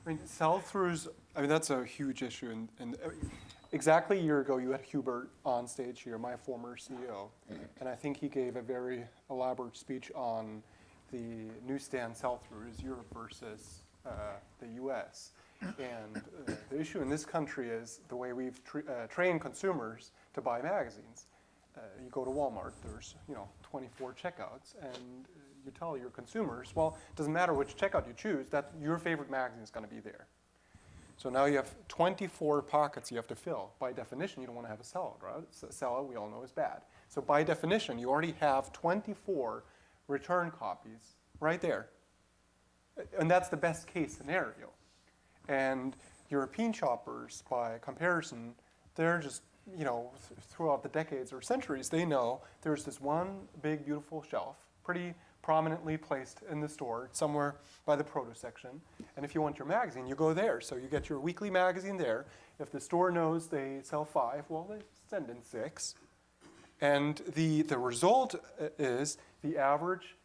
I mean, sell-throughs, that's a huge issue. And exactly a year ago, you had Hubert on stage here, my former CEO, and I think he gave a very elaborate speech on the newsstand sell-throughs, Europe versus the U.S. And the issue in this country is the way we've trained consumers to buy magazines. You go to Walmart, there's 24 checkouts, and you tell your consumers, well, it doesn't matter which checkout you choose, that your favorite magazine is going to be there. So now you have 24 pockets you have to fill. By definition, you don't want to have a sellout, right? So sellout, we all know, is bad. So by definition, you already have 24 return copies right there. And that's the best case scenario. And European shoppers, by comparison, they're just, throughout the decades or centuries, they know there's this one big, beautiful shelf, pretty prominently placed in the store, somewhere by the produce section. And if you want your magazine, you go there. So you get your weekly magazine there. If the store knows they sell 5, well, they send in 6. And the result is the average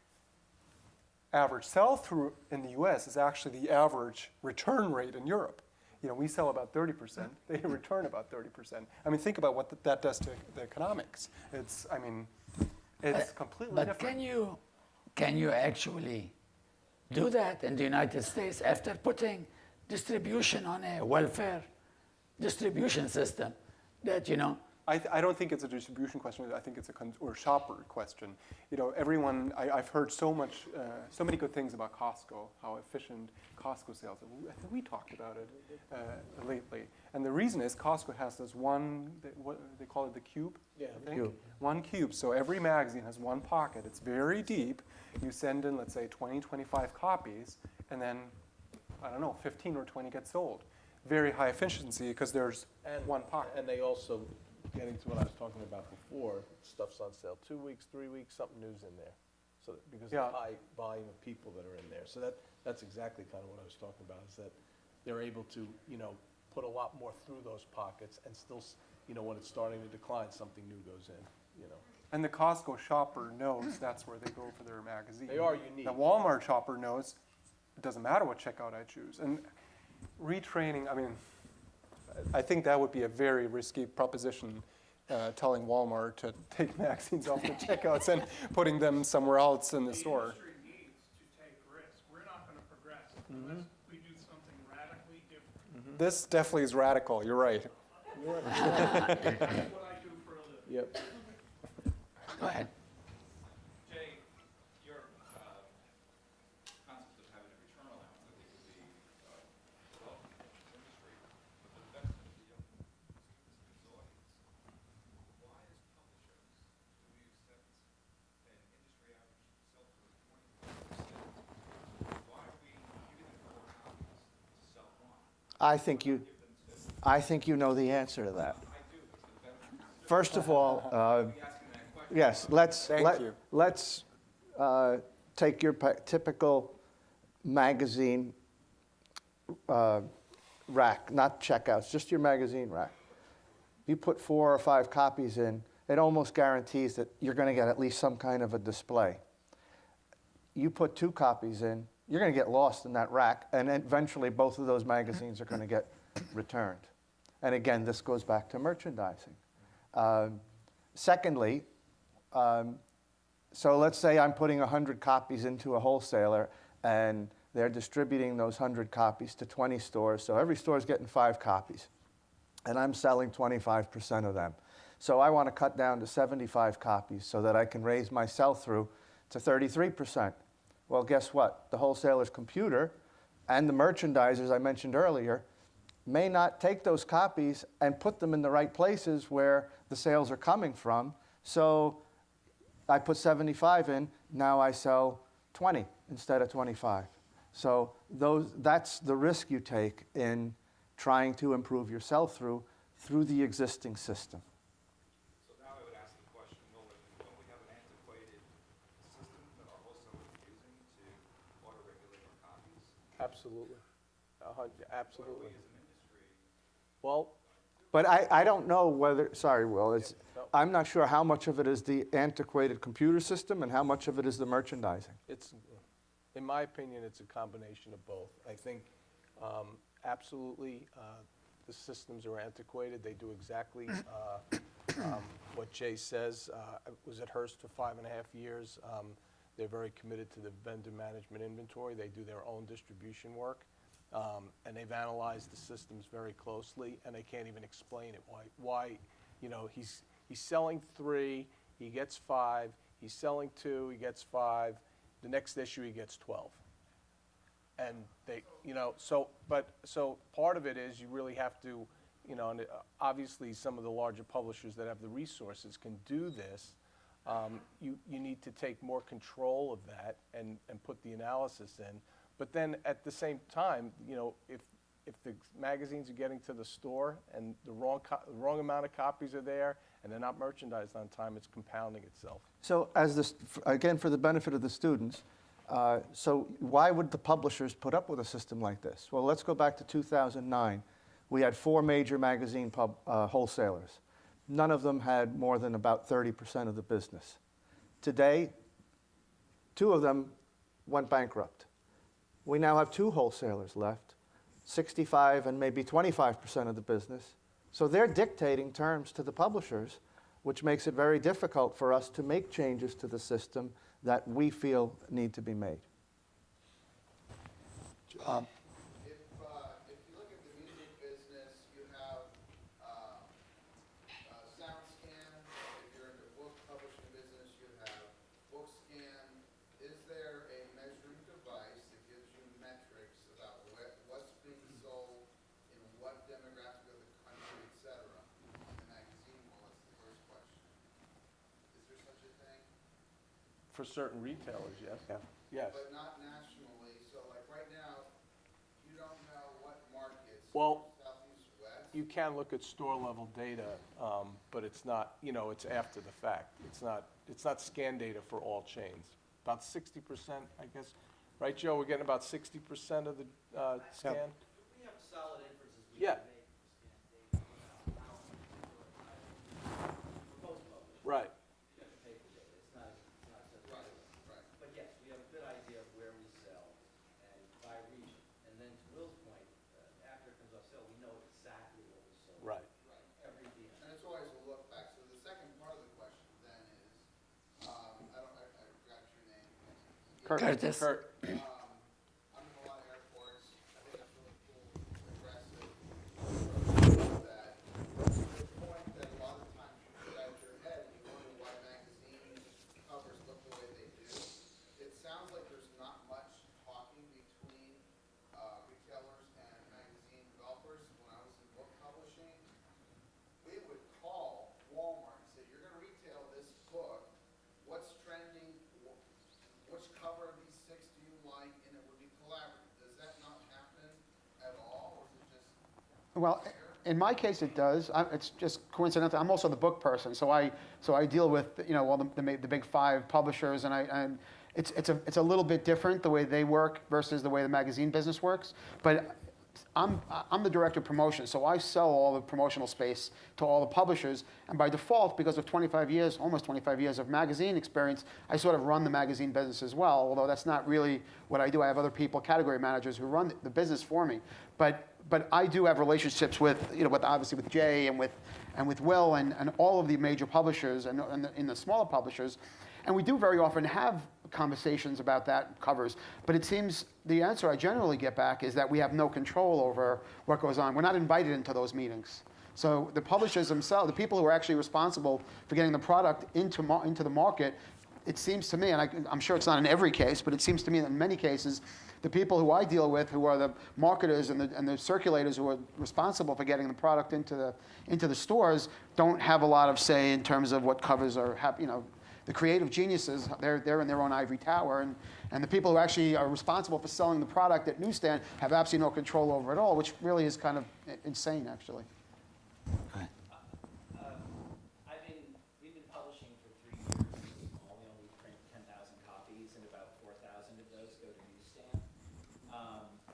sell-through in the U.S. is actually the average return rate in Europe. We sell about 30%. They return about 30%. Think about what that does to the economics. It's completely different. But can you actually do that in the United States after putting distribution on a welfare distribution system that, I don't think it's a distribution question. I think it's or shopper question. Everyone. I've heard so many good things about Costco, how efficient Costco sales are. I think we talked about it lately. And the reason is Costco has this one. What they call it, the cube. Yeah, I think. One cube. So every magazine has one pocket. It's very deep. You send in, let's say, 20, 25 copies, and then 15 or 20 get sold. Very high efficiency because there's one pocket. And they also, getting to what I was talking about before, stuff's on sale 2 weeks, 3 weeks, something new's in there. So because of the high volume of people that are in there. So that's exactly kind of what I was talking about, is that they're able to, put a lot more through those pockets, and still, when it's starting to decline, something new goes in, And the Costco shopper knows that's where they go for their magazine. They are unique. The Walmart shopper knows it doesn't matter what checkout I choose. And retraining, I think that would be a very risky proposition, telling Walmart to take magazines off the checkouts and putting them somewhere else in the store. The industry needs to take risks. We're not going to progress unless we do something radically different. This definitely is radical. You're right. That's what I do for a living. Yep. Go ahead. Jay, your concept of having a return allowance, I think, would be developing in the industry, but the benefit of the young this audience. Why is I think you know the answer to that. I do, it's the benefit. First of all, Be asking that question. yes, let's take your typical magazine rack, not checkouts, just your magazine rack. You put 4 or 5 copies in, it almost guarantees that you're going to get at least some kind of a display. You put 2 copies in, you're going to get lost in that rack, and eventually both of those magazines are going to get returned. And again, this goes back to merchandising. Secondly, so let's say I'm putting 100 copies into a wholesaler, and they're distributing those 100 copies to 20 stores, so every store is getting 5 copies, and I'm selling 25% of them. So I want to cut down to 75 copies so that I can raise my sell-through to 33%. Well, guess what? The wholesaler's computer and the merchandisers I mentioned earlier may not take those copies and put them in the right places where the sales are coming from. So I put 75 in, now I sell 20 instead of 25. So that's the risk you take in trying to improve your sell-through through the existing system. So now I would ask the question, don't we have an antiquated system that our wholesalers are using to auto-regulate our copies? Absolutely. Absolutely. We as an industry, Well, But I don't know whether, sorry, Will, I'm not sure how much of it is the antiquated computer system and how much of it is the merchandising. it's, in my opinion, it's a combination of both. I think absolutely the systems are antiquated. They do exactly what Jay says. I was at Hearst for 5.5 years. They're very committed to the vendor management inventory. They do their own distribution work. And they've analyzed the systems very closely, and they can't even explain it. Why he's selling 3, he gets 5. He's selling 2, he gets 5. The next issue, he gets 12. And they, so part of it is you really have to, and obviously some of the larger publishers that have the resources can do this. You need to take more control of that and put the analysis in. But then at the same time, if the magazines are getting to the store and the wrong amount of copies are there and they're not merchandised on time, it's compounding itself. So as this, again, for the benefit of the students, so why would the publishers put up with a system like this? Well, let's go back to 2009. We had 4 major magazine wholesalers. None of them had more than about 30% of the business. Today, 2 of them went bankrupt. We now have 2 wholesalers left, 65 and maybe 25% of the business. So they're dictating terms to the publishers, which makes it very difficult for us to make changes to the system that we feel need to be made. If you look at the music business, you have SoundScan. If you're in the book publishing business, you have BookScan. Is there a measuring device that gives you metrics about what's being sold in what demographic of the country, et cetera, in the magazine? Well, that's the first question. Is there such a thing? For certain retailers, yes. Yeah. Yes. But not nationally. So like right now, you don't know what markets, Well, Southeast, West. you can look at store level data, but it's not, it's after the fact. It's not scan data for all chains. About 60%, I guess. Right, Joe? We're getting about 60% of the scan? We have solid inferences we Yeah. can make from scan data. For most publishers, Right. you have to pay for data. It's not such a Right. But yes, we have a good idea of where we sell and by region. And then to Will's point, after it comes off sale, we know exactly what we sold. Right. Every DM. And it's always a look back. So the second part of the question then is, I forgot your name. Curtis. Kurt. I'm in a lot of airports. I think that's really cool, aggressive. That the point that a lot of times you scratch your head and you wonder why magazine covers look the way they do. It sounds like there's not much talking between retailers and magazine developers. When I was in book publishing, we would call Walmart and say, you're going to retail this book. What's trending? Which cover of these 6 do you like? Well, in my case, it does. It's just coincidental. I'm also the book person, so I deal with all the big 5 publishers, and it's a little bit different the way they work versus the way the magazine business works. But I'm the director of promotion, so I sell all the promotional space to all the publishers, and by default, because of 25 years, almost 25 years of magazine experience, I sort of run the magazine business as well, although that's not really what I do. I have other people, category managers, who run the business for me. But I do have relationships with obviously with Jay and with Will and all of the major publishers and in the smaller publishers, and we do very often have conversations about that covers. But it seems the answer I generally get back is that we have no control over what goes on. We're not invited into those meetings. So the publishers themselves, the people who are actually responsible for getting the product into the market, it seems to me, and I'm sure it's not in every case, but it seems to me that in many cases, the people who I deal with, who are the marketers and the circulators who are responsible for getting the product into the stores, don't have a lot of say in terms of what covers are the creative geniuses, they're in their own ivory tower, and the people who actually are responsible for selling the product at newsstand have absolutely no control over it all, which really is kind of insane, actually. We've been publishing for 3 years. We only print 10,000 copies, and about 4,000 of those go to newsstand.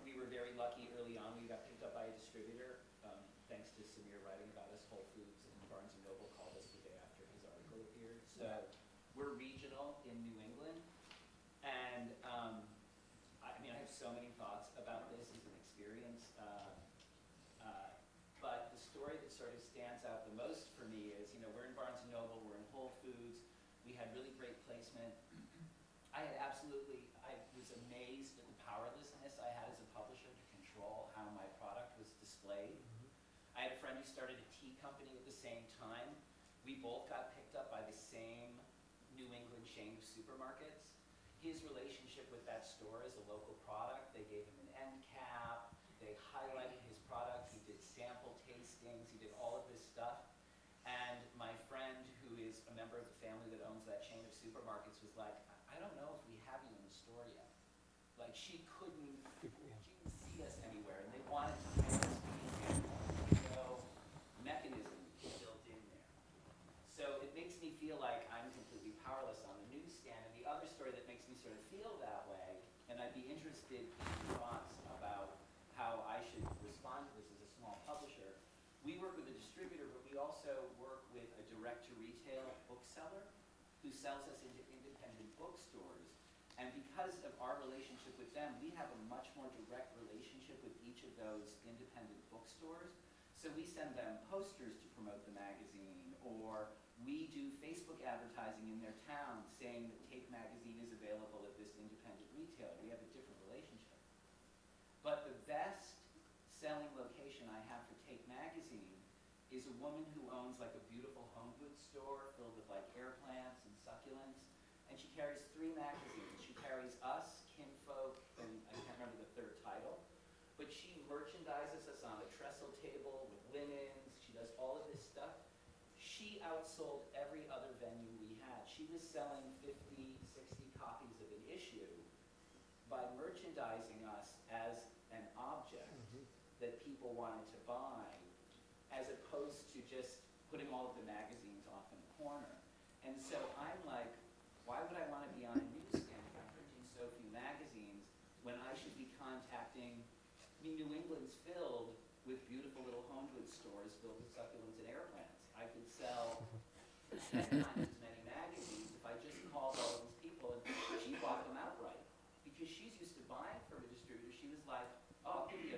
We were very lucky early on. We got picked up by a distributor, thanks to Samir writing about us. Whole Foods and Barnes & Noble called us the day after his article appeared. So we're regional in New England, and I have so many thoughts about this as an experience. But the story that sort of stands out the most for me is, we're in Barnes & Noble, we're in Whole Foods, we had really great placement. I was amazed at the powerlessness I had as a publisher to control how my product was displayed. I had a friend who started a tea company at the same time. We both got picked up by the same New England chain of supermarkets. His relationship with that store is a local product. They gave him an end cap. They highlighted his product. He did sample tastings. He did all of this stuff. And my friend, who is a member of the family that owns that chain of supermarkets, was like, I don't know if we have you in the store yet. Like, she couldn't see us anywhere, and they wanted to pay us no mechanism built in there. So it makes me feel like I'm completely powerless on the newsstand. And the other story that makes me sort of feel that way, and I'd be interested in your thoughts about how I should respond to this as a small publisher. We work with a distributor, but we also work with a direct-to-retail bookseller who sells us into independent bookstores. And because of our relationship with them, we have a much more direct relationship with each of those independent bookstores. So we send them posters to promote the magazine, or we do Facebook advertising in their town saying that Take Magazine is available at this independent retailer. We have a different relationship. But the best selling location I have for Take Magazine is a woman who owns like a beautiful home goods store filled with like air plants and succulents. And she carries 3 magazines. She carries us, Kinfolk, and I can't remember the third title. But she merchandises us on a trestle table with linens. She does all of this stuff. She outsold every other venue we had. She was selling 50, 60 copies of an issue by merchandising us as an object that people wanted to buy, as opposed to just putting all of the magazines off in a corner. And so I'm like, why would I want to be on a newsstand if I'm printing so few magazines when I should be contacting, New England's filled with beautiful little home goods stores filled with succulents and air plants. I could sell 10 times as many magazines if I just called all of these people, and she bought them outright. Because she's used to buying from a distributor, she was like, oh, I'll give you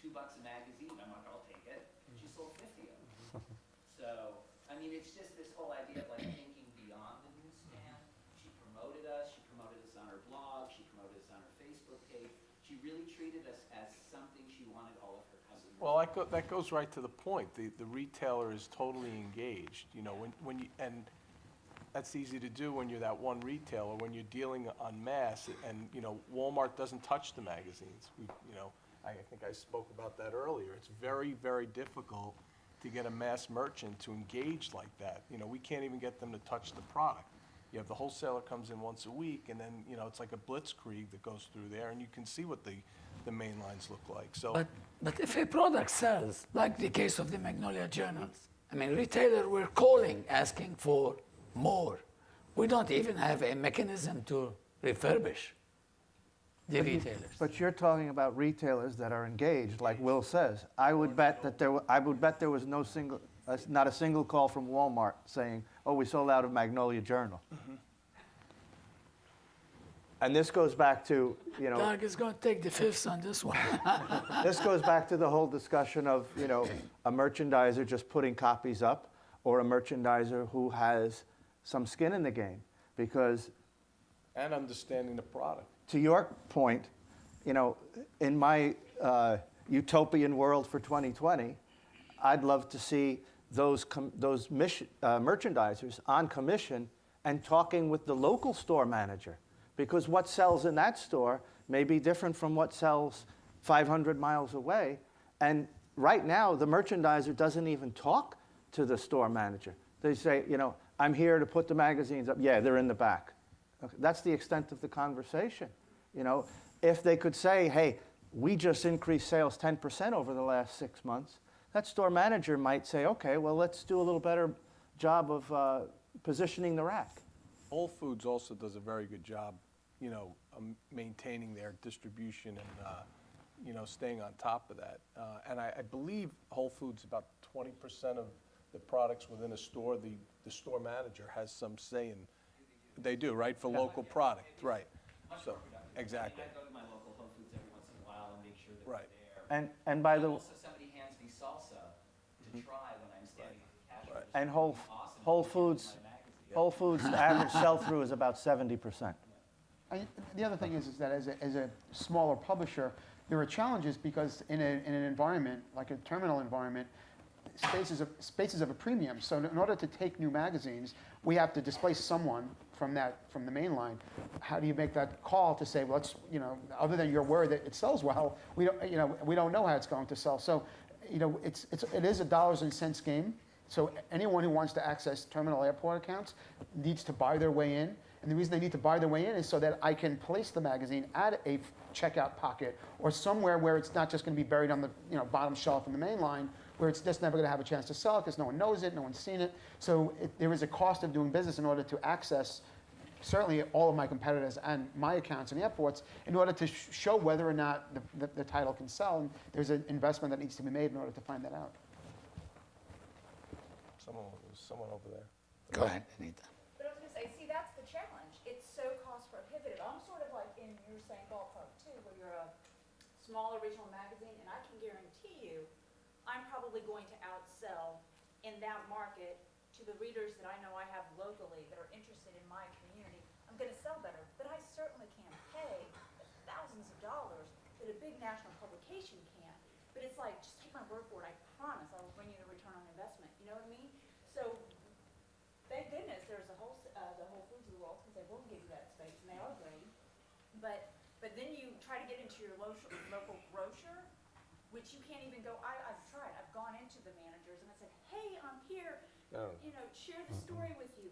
$2 a magazine. I'm like, I'll take it. She sold 50 of them. So, I mean, it's just this whole idea of like thinking beyond the newsstand. She promoted us on her blog, she promoted us on her Facebook page. She really treated us as something she wanted all of her customers. Well, that goes right to the point. The retailer is totally engaged. When you, and that's easy to do when you're that one retailer. When you're dealing en masse, and Walmart doesn't touch the magazines. I think I spoke about that earlier. It's very, very difficult to get a mass merchant to engage like that. We can't even get them to touch the product. You have the wholesaler comes in once a week, and then, it's like a blitzkrieg that goes through there, and you can see what the main lines look like. So, But if a product sells, like the case of the Magnolia journals, I mean, retailer were calling, asking for more. We don't even have a mechanism to refurbish the retailers. But you're talking about retailers that are engaged, like Will says. I would bet there was not a single call from Walmart saying, "Oh, we sold out of Magnolia Journal." Mm-hmm. And this goes back to, Doug is going to take the fifths on this one. This goes back to the whole discussion of, a merchandiser just putting copies up, or a merchandiser who has some skin in the game, because and understanding the product. to your point, in my utopian world for 2020, I'd love to see those merchandisers on commission and talking with the local store manager, because what sells in that store may be different from what sells 500 miles away. And right now, the merchandiser doesn't even talk to the store manager. They say, I'm here to put the magazines up. Yeah, they're in the back. Okay, that's the extent of the conversation. If they could say, hey, we just increased sales 10% over the last 6 months, that store manager might say, okay, well, let's do a little better job of positioning the rack. Whole Foods also does a very good job, maintaining their distribution and, staying on top of that. And I believe Whole Foods, about 20% of the products within a store, the store manager has some say in. They do, right, for local product, right. So, exactly. I go to my local Whole Foods every once in a while and make sure that Right. they're there. And by the Also, somebody hands me salsa to try when I'm standing at the cash register. and Awesome. Whole Foods average sell-through is about 70%. The other thing is that as a smaller publisher, there are challenges because in an environment, like a terminal environment, space is of a premium. So in order to take new magazines, we have to displace someone from the main line. How do you make that call to say, well, other than your word that it sells well, we don't know how it's going to sell. So, it is a dollars and cents game. So anyone who wants to access terminal airport accounts needs to buy their way in. And the reason they need to buy their way in is so that I can place the magazine at a checkout pocket or somewhere where it's not just going to be buried on the bottom shelf in the main line, where it's just never going to have a chance to sell it because no one knows it, no one's seen it. So there is a cost of doing business in order to access certainly all of my competitors and my accounts in airports in order to show whether or not the title can sell. And there's an investment that needs to be made in order to find that out. Someone over there. Go ahead, Anita. But I was going to say, see, that's the challenge. It's so cost prohibitive. I'm sort of like in your same ballpark too, where you're a small original magazine, and I can guarantee you, I'm probably going to outsell in that market to the readers that I know I have locally that are interested in my community. I'm going to sell better, but I certainly can't pay the thousands of dollars that a big national publication can. But it's like, just take my word for it. I promise I will bring you the return on investment. You know what I mean? So thank goodness there's the Whole Foods of the world, because they will give you that space, and they are great. But then you try to get into your local grocer, which you can't even go. I've tried. I've gone into the managers and I said, hey, I'm here. Share the story with you.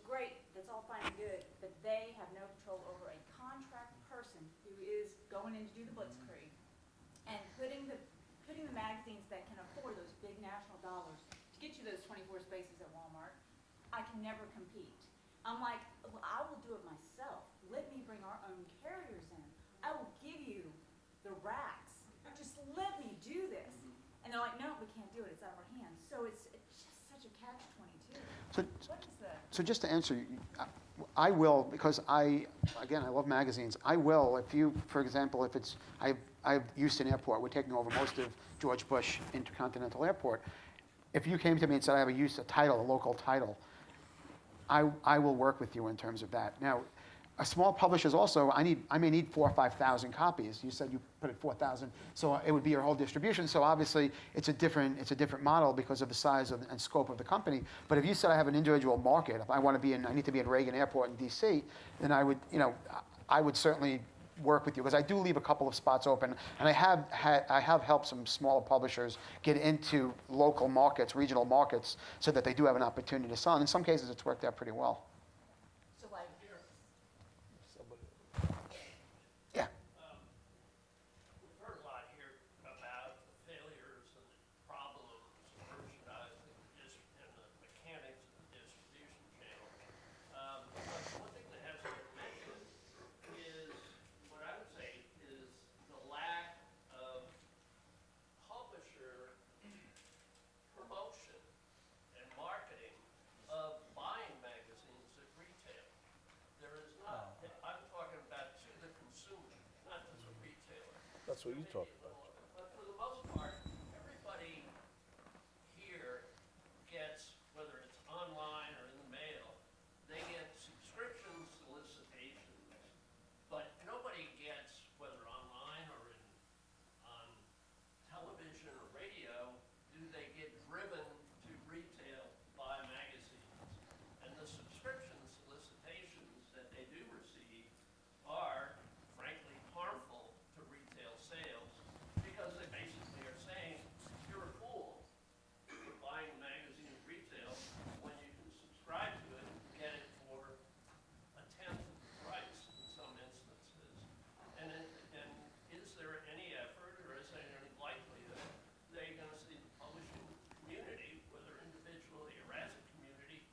Great, that's all fine and good, but they have no control over a contract person who is going in to do the blitzkrieg and putting the magazines that can afford those big national dollars to get you those 24 spaces at Walmart. I can never compete. I'm like, well, I will do it myself. Let me bring our own carriers in. I will give you the racks. Just let me do this. And they're like, no, we can't do it. It's out of our hands. So it's just such a catch-22. What is that? So just to answer, I will, because I love magazines. I will, if you, for example, if it's, I have Houston Airport. We're taking over most of George Bush Intercontinental Airport. If you came to me and said I have a local title, I will work with you in terms of that. Now, a small publisher's also, I may need 4,000 or 5,000 copies. You said you put it 4,000, so it would be your whole distribution. So obviously, it's a different model because of the size and scope of the company. But if you said I have an individual market, if I need to be in Reagan Airport in D.C., then I would certainly work with you, because I do leave a couple of spots open, and I have helped some smaller publishers get into local markets, regional markets, so that they do have an opportunity to sell. And in some cases, it's worked out pretty well. That's what you talked about. But for the most part, everybody here gets, whether it's online or in the mail, they get subscription solicitations, but nobody gets, whether online or on television or radio, do they get driven to retail buy magazines. And the subscription solicitations that they do receive are, frankly, harmful to retail sales because they basically are saying, you're a fool for buying a magazine at retail when you can subscribe to it and get it for a tenth of the price in some instances. And is there any effort or is there any likelihood they're going to see the publishing community, whether individually or as a community,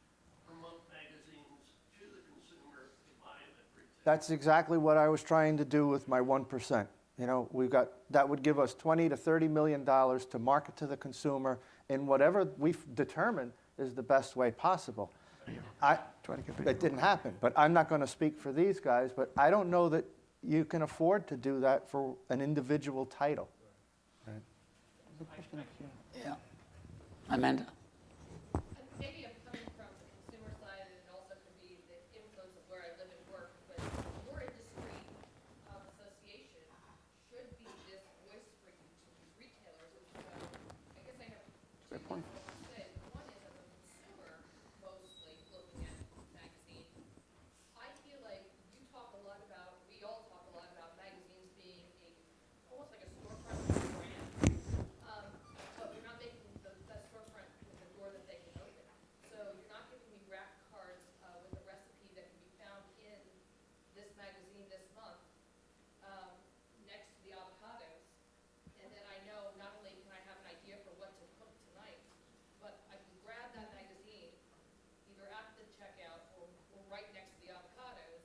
promote magazines to the consumer to buy them at retail? That's exactly what I was trying to do with my 1%. You know, that would give us $20 to $30 million to market to the consumer in whatever we've determined is the best way possible. It didn't happen, but I'm not going to speak for these guys, but I don't know that you can afford to do that for an individual title. Right. Yeah. Amanda? Maybe I'm coming from the consumer side, and it also could be the influence of where I live and work, but your industry association should be this voice for you to these retailers. And so I guess I have two things I want to say. One is, as a consumer, mostly looking at magazines, I feel like you talk a lot about, we all talk a lot about magazines being almost like a storefront brand. But we're not making that storefront with a door that they can open. So you're not giving me rack cards with a recipe that can be found in this magazine this month next to the avocados. And then I know not only can I have an idea for what to cook tonight, but I can grab that magazine either at the checkout or right next to the avocados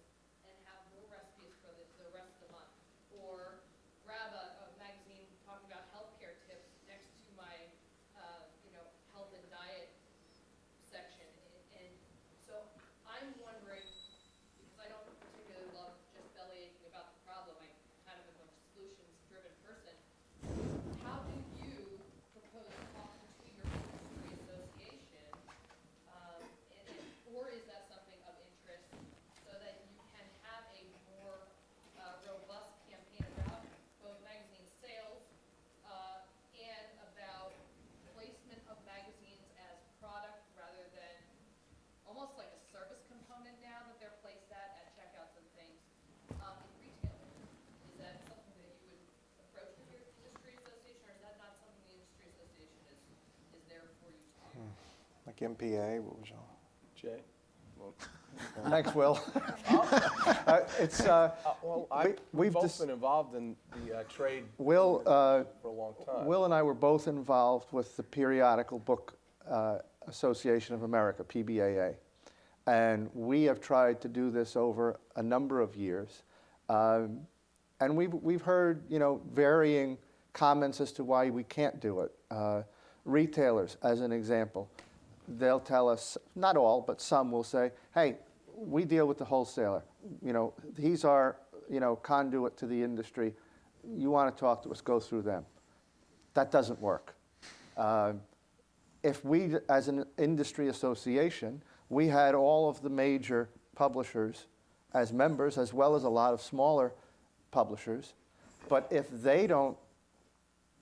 and have more recipes for the rest of the month. Or grab a magazine talking about healthcare tips next to my, health and diet section. And so I'm wondering, because I don't particularly love just bellyaching about the problem, I kind of am a solutions-driven person. How do you propose talking to your industry association, or is that something of interest so that you can have a more robust campaign about both magazine sales and about placement of magazines as product rather than almost like a service component now that they're placed at checkouts and things in retailers? Is that something that you would approach with your industry association, or is that not something the industry association is there for you to do? Like MPA, what was y'all? Jay? Thanks, Will. We've both been involved in the trade Will, for a long time. Will and I were both involved with the Periodical Book Association of America, PBAA. And we have tried to do this over a number of years. And we've heard, varying comments as to why we can't do it. Retailers, as an example, they'll tell us, not all, but some will say, hey, we deal with the wholesaler. He's our, conduit to the industry. You want to talk to us, go through them. That doesn't work. If we, as an industry association, we had all of the major publishers as members, as well as a lot of smaller publishers, but if they don't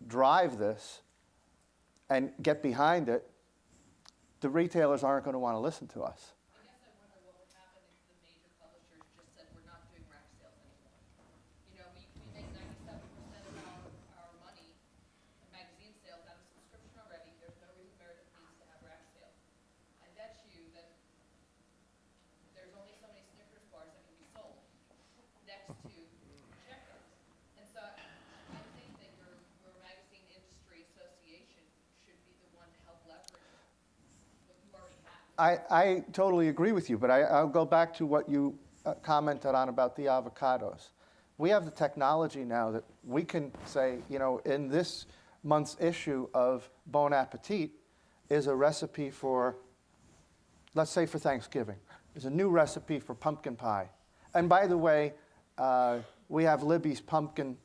drive this and get behind it, the retailers aren't going to want to listen to us. I guess I wonder what would happen if the major publishers just said we're not doing rack sales anymore. We make 97% of our money in magazine sales out of subscription already. There's no reason Meredith needs to have rack sales. I bet you that there's only so many Snickers bars that can be sold next to checkouts. And so I think that your magazine industry association should be the one to help leverage what you already have. I totally agree with you, but I'll go back to what you commented on about the avocados. We have the technology now that we can say, in this month's issue of Bon Appetit is a recipe for, let's say for Thanksgiving. There's a new recipe for pumpkin pie. And by the way, we have Libby's pumpkin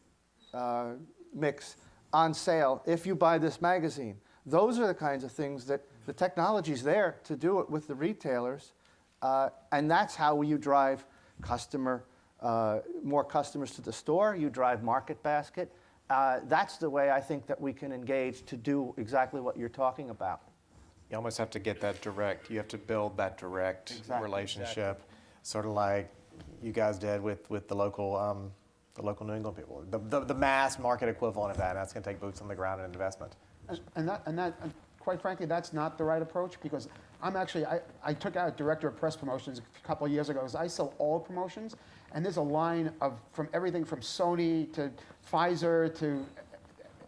mix on sale if you buy this magazine. Those are the kinds of things that the technology's there to do it with the retailers, and that's how you drive more customers to the store. You drive market basket. That's the way I think that we can engage to do exactly what you're talking about. You almost have to get that direct. You have to build that direct relationship, sort of like you guys did with the local New England people, the mass market equivalent of that. And that's going to take boots on the ground and investment. And quite frankly, that's not the right approach, because I took out director of press promotions a couple of years ago, because I sell all promotions, and there's a line from everything from Sony to Pfizer to,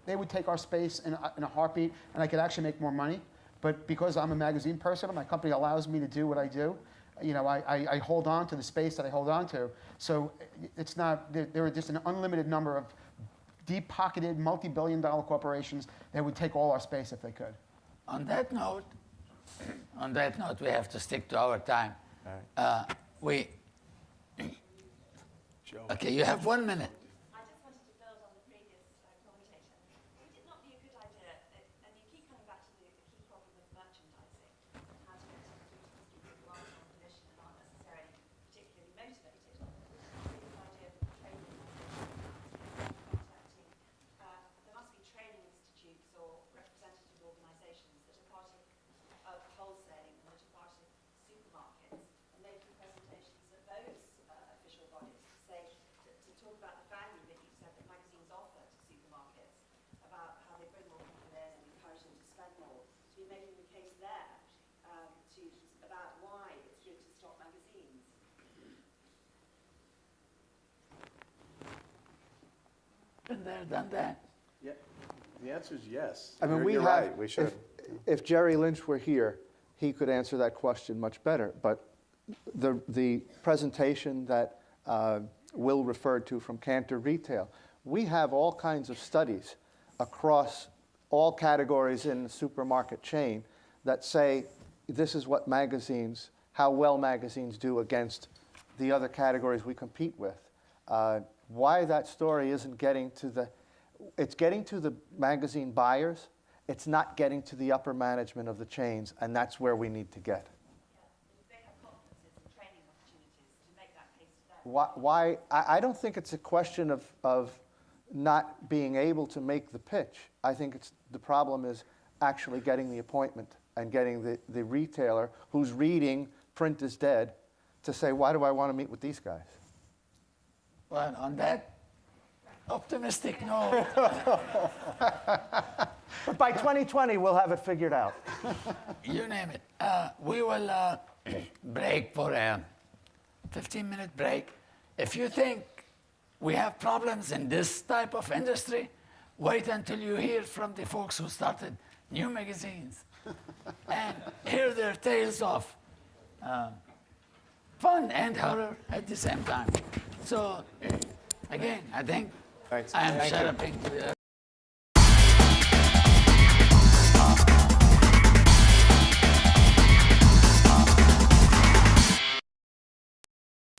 they would take our space in a heartbeat, and I could actually make more money. But because I'm a magazine person, my company allows me to do what I do. I hold on to the space that I hold on to. So it's not, there are just an unlimited number of deep-pocketed, multi-billion-dollar corporations that would take all our space if they could. On that note, we have to stick to our time. All right. Okay, you have 1 minute. I just wanted to build on the previous conversation. Would it not be a good idea, and you keep coming back to the key problem of merchandising, and how to get people who aren't on commission and aren't necessarily particularly motivated. Would it not be a good idea for training contacting, there must be training institutes or representative organisations that are part of wholesaling and that are part of supermarkets, and making presentations at those official bodies to talk about the value that you said that magazines offer to supermarkets, about how they bring more people in and encourage them to spend more. So you're making the case there about why it's good to stock magazines. Been there, done that. Yeah, the answer is yes. I mean, You're right, we should. If Jerry Lynch were here, he could answer that question much better. But the presentation that Will referred to from Cantor Retail, we have all kinds of studies across all categories in the supermarket chain that say this is what magazines, how well magazines do against the other categories we compete with. Why that story isn't getting to it's getting to the magazine buyers, it's not getting to the upper management of the chains, and that's where we need to get. If they have conferences and training opportunities to make that case to them. I don't think it's a question of not being able to make the pitch. I think the problem is actually getting the appointment and getting the retailer who's reading print is dead to say, why do I want to meet with these guys? Well, on that optimistic note. But by 2020, we'll have it figured out. You name it. We will break for a 15-minute break. If you think we have problems in this type of industry, wait until you hear from the folks who started new magazines and hear their tales of fun and horror at the same time. So, again, I think I am shut up.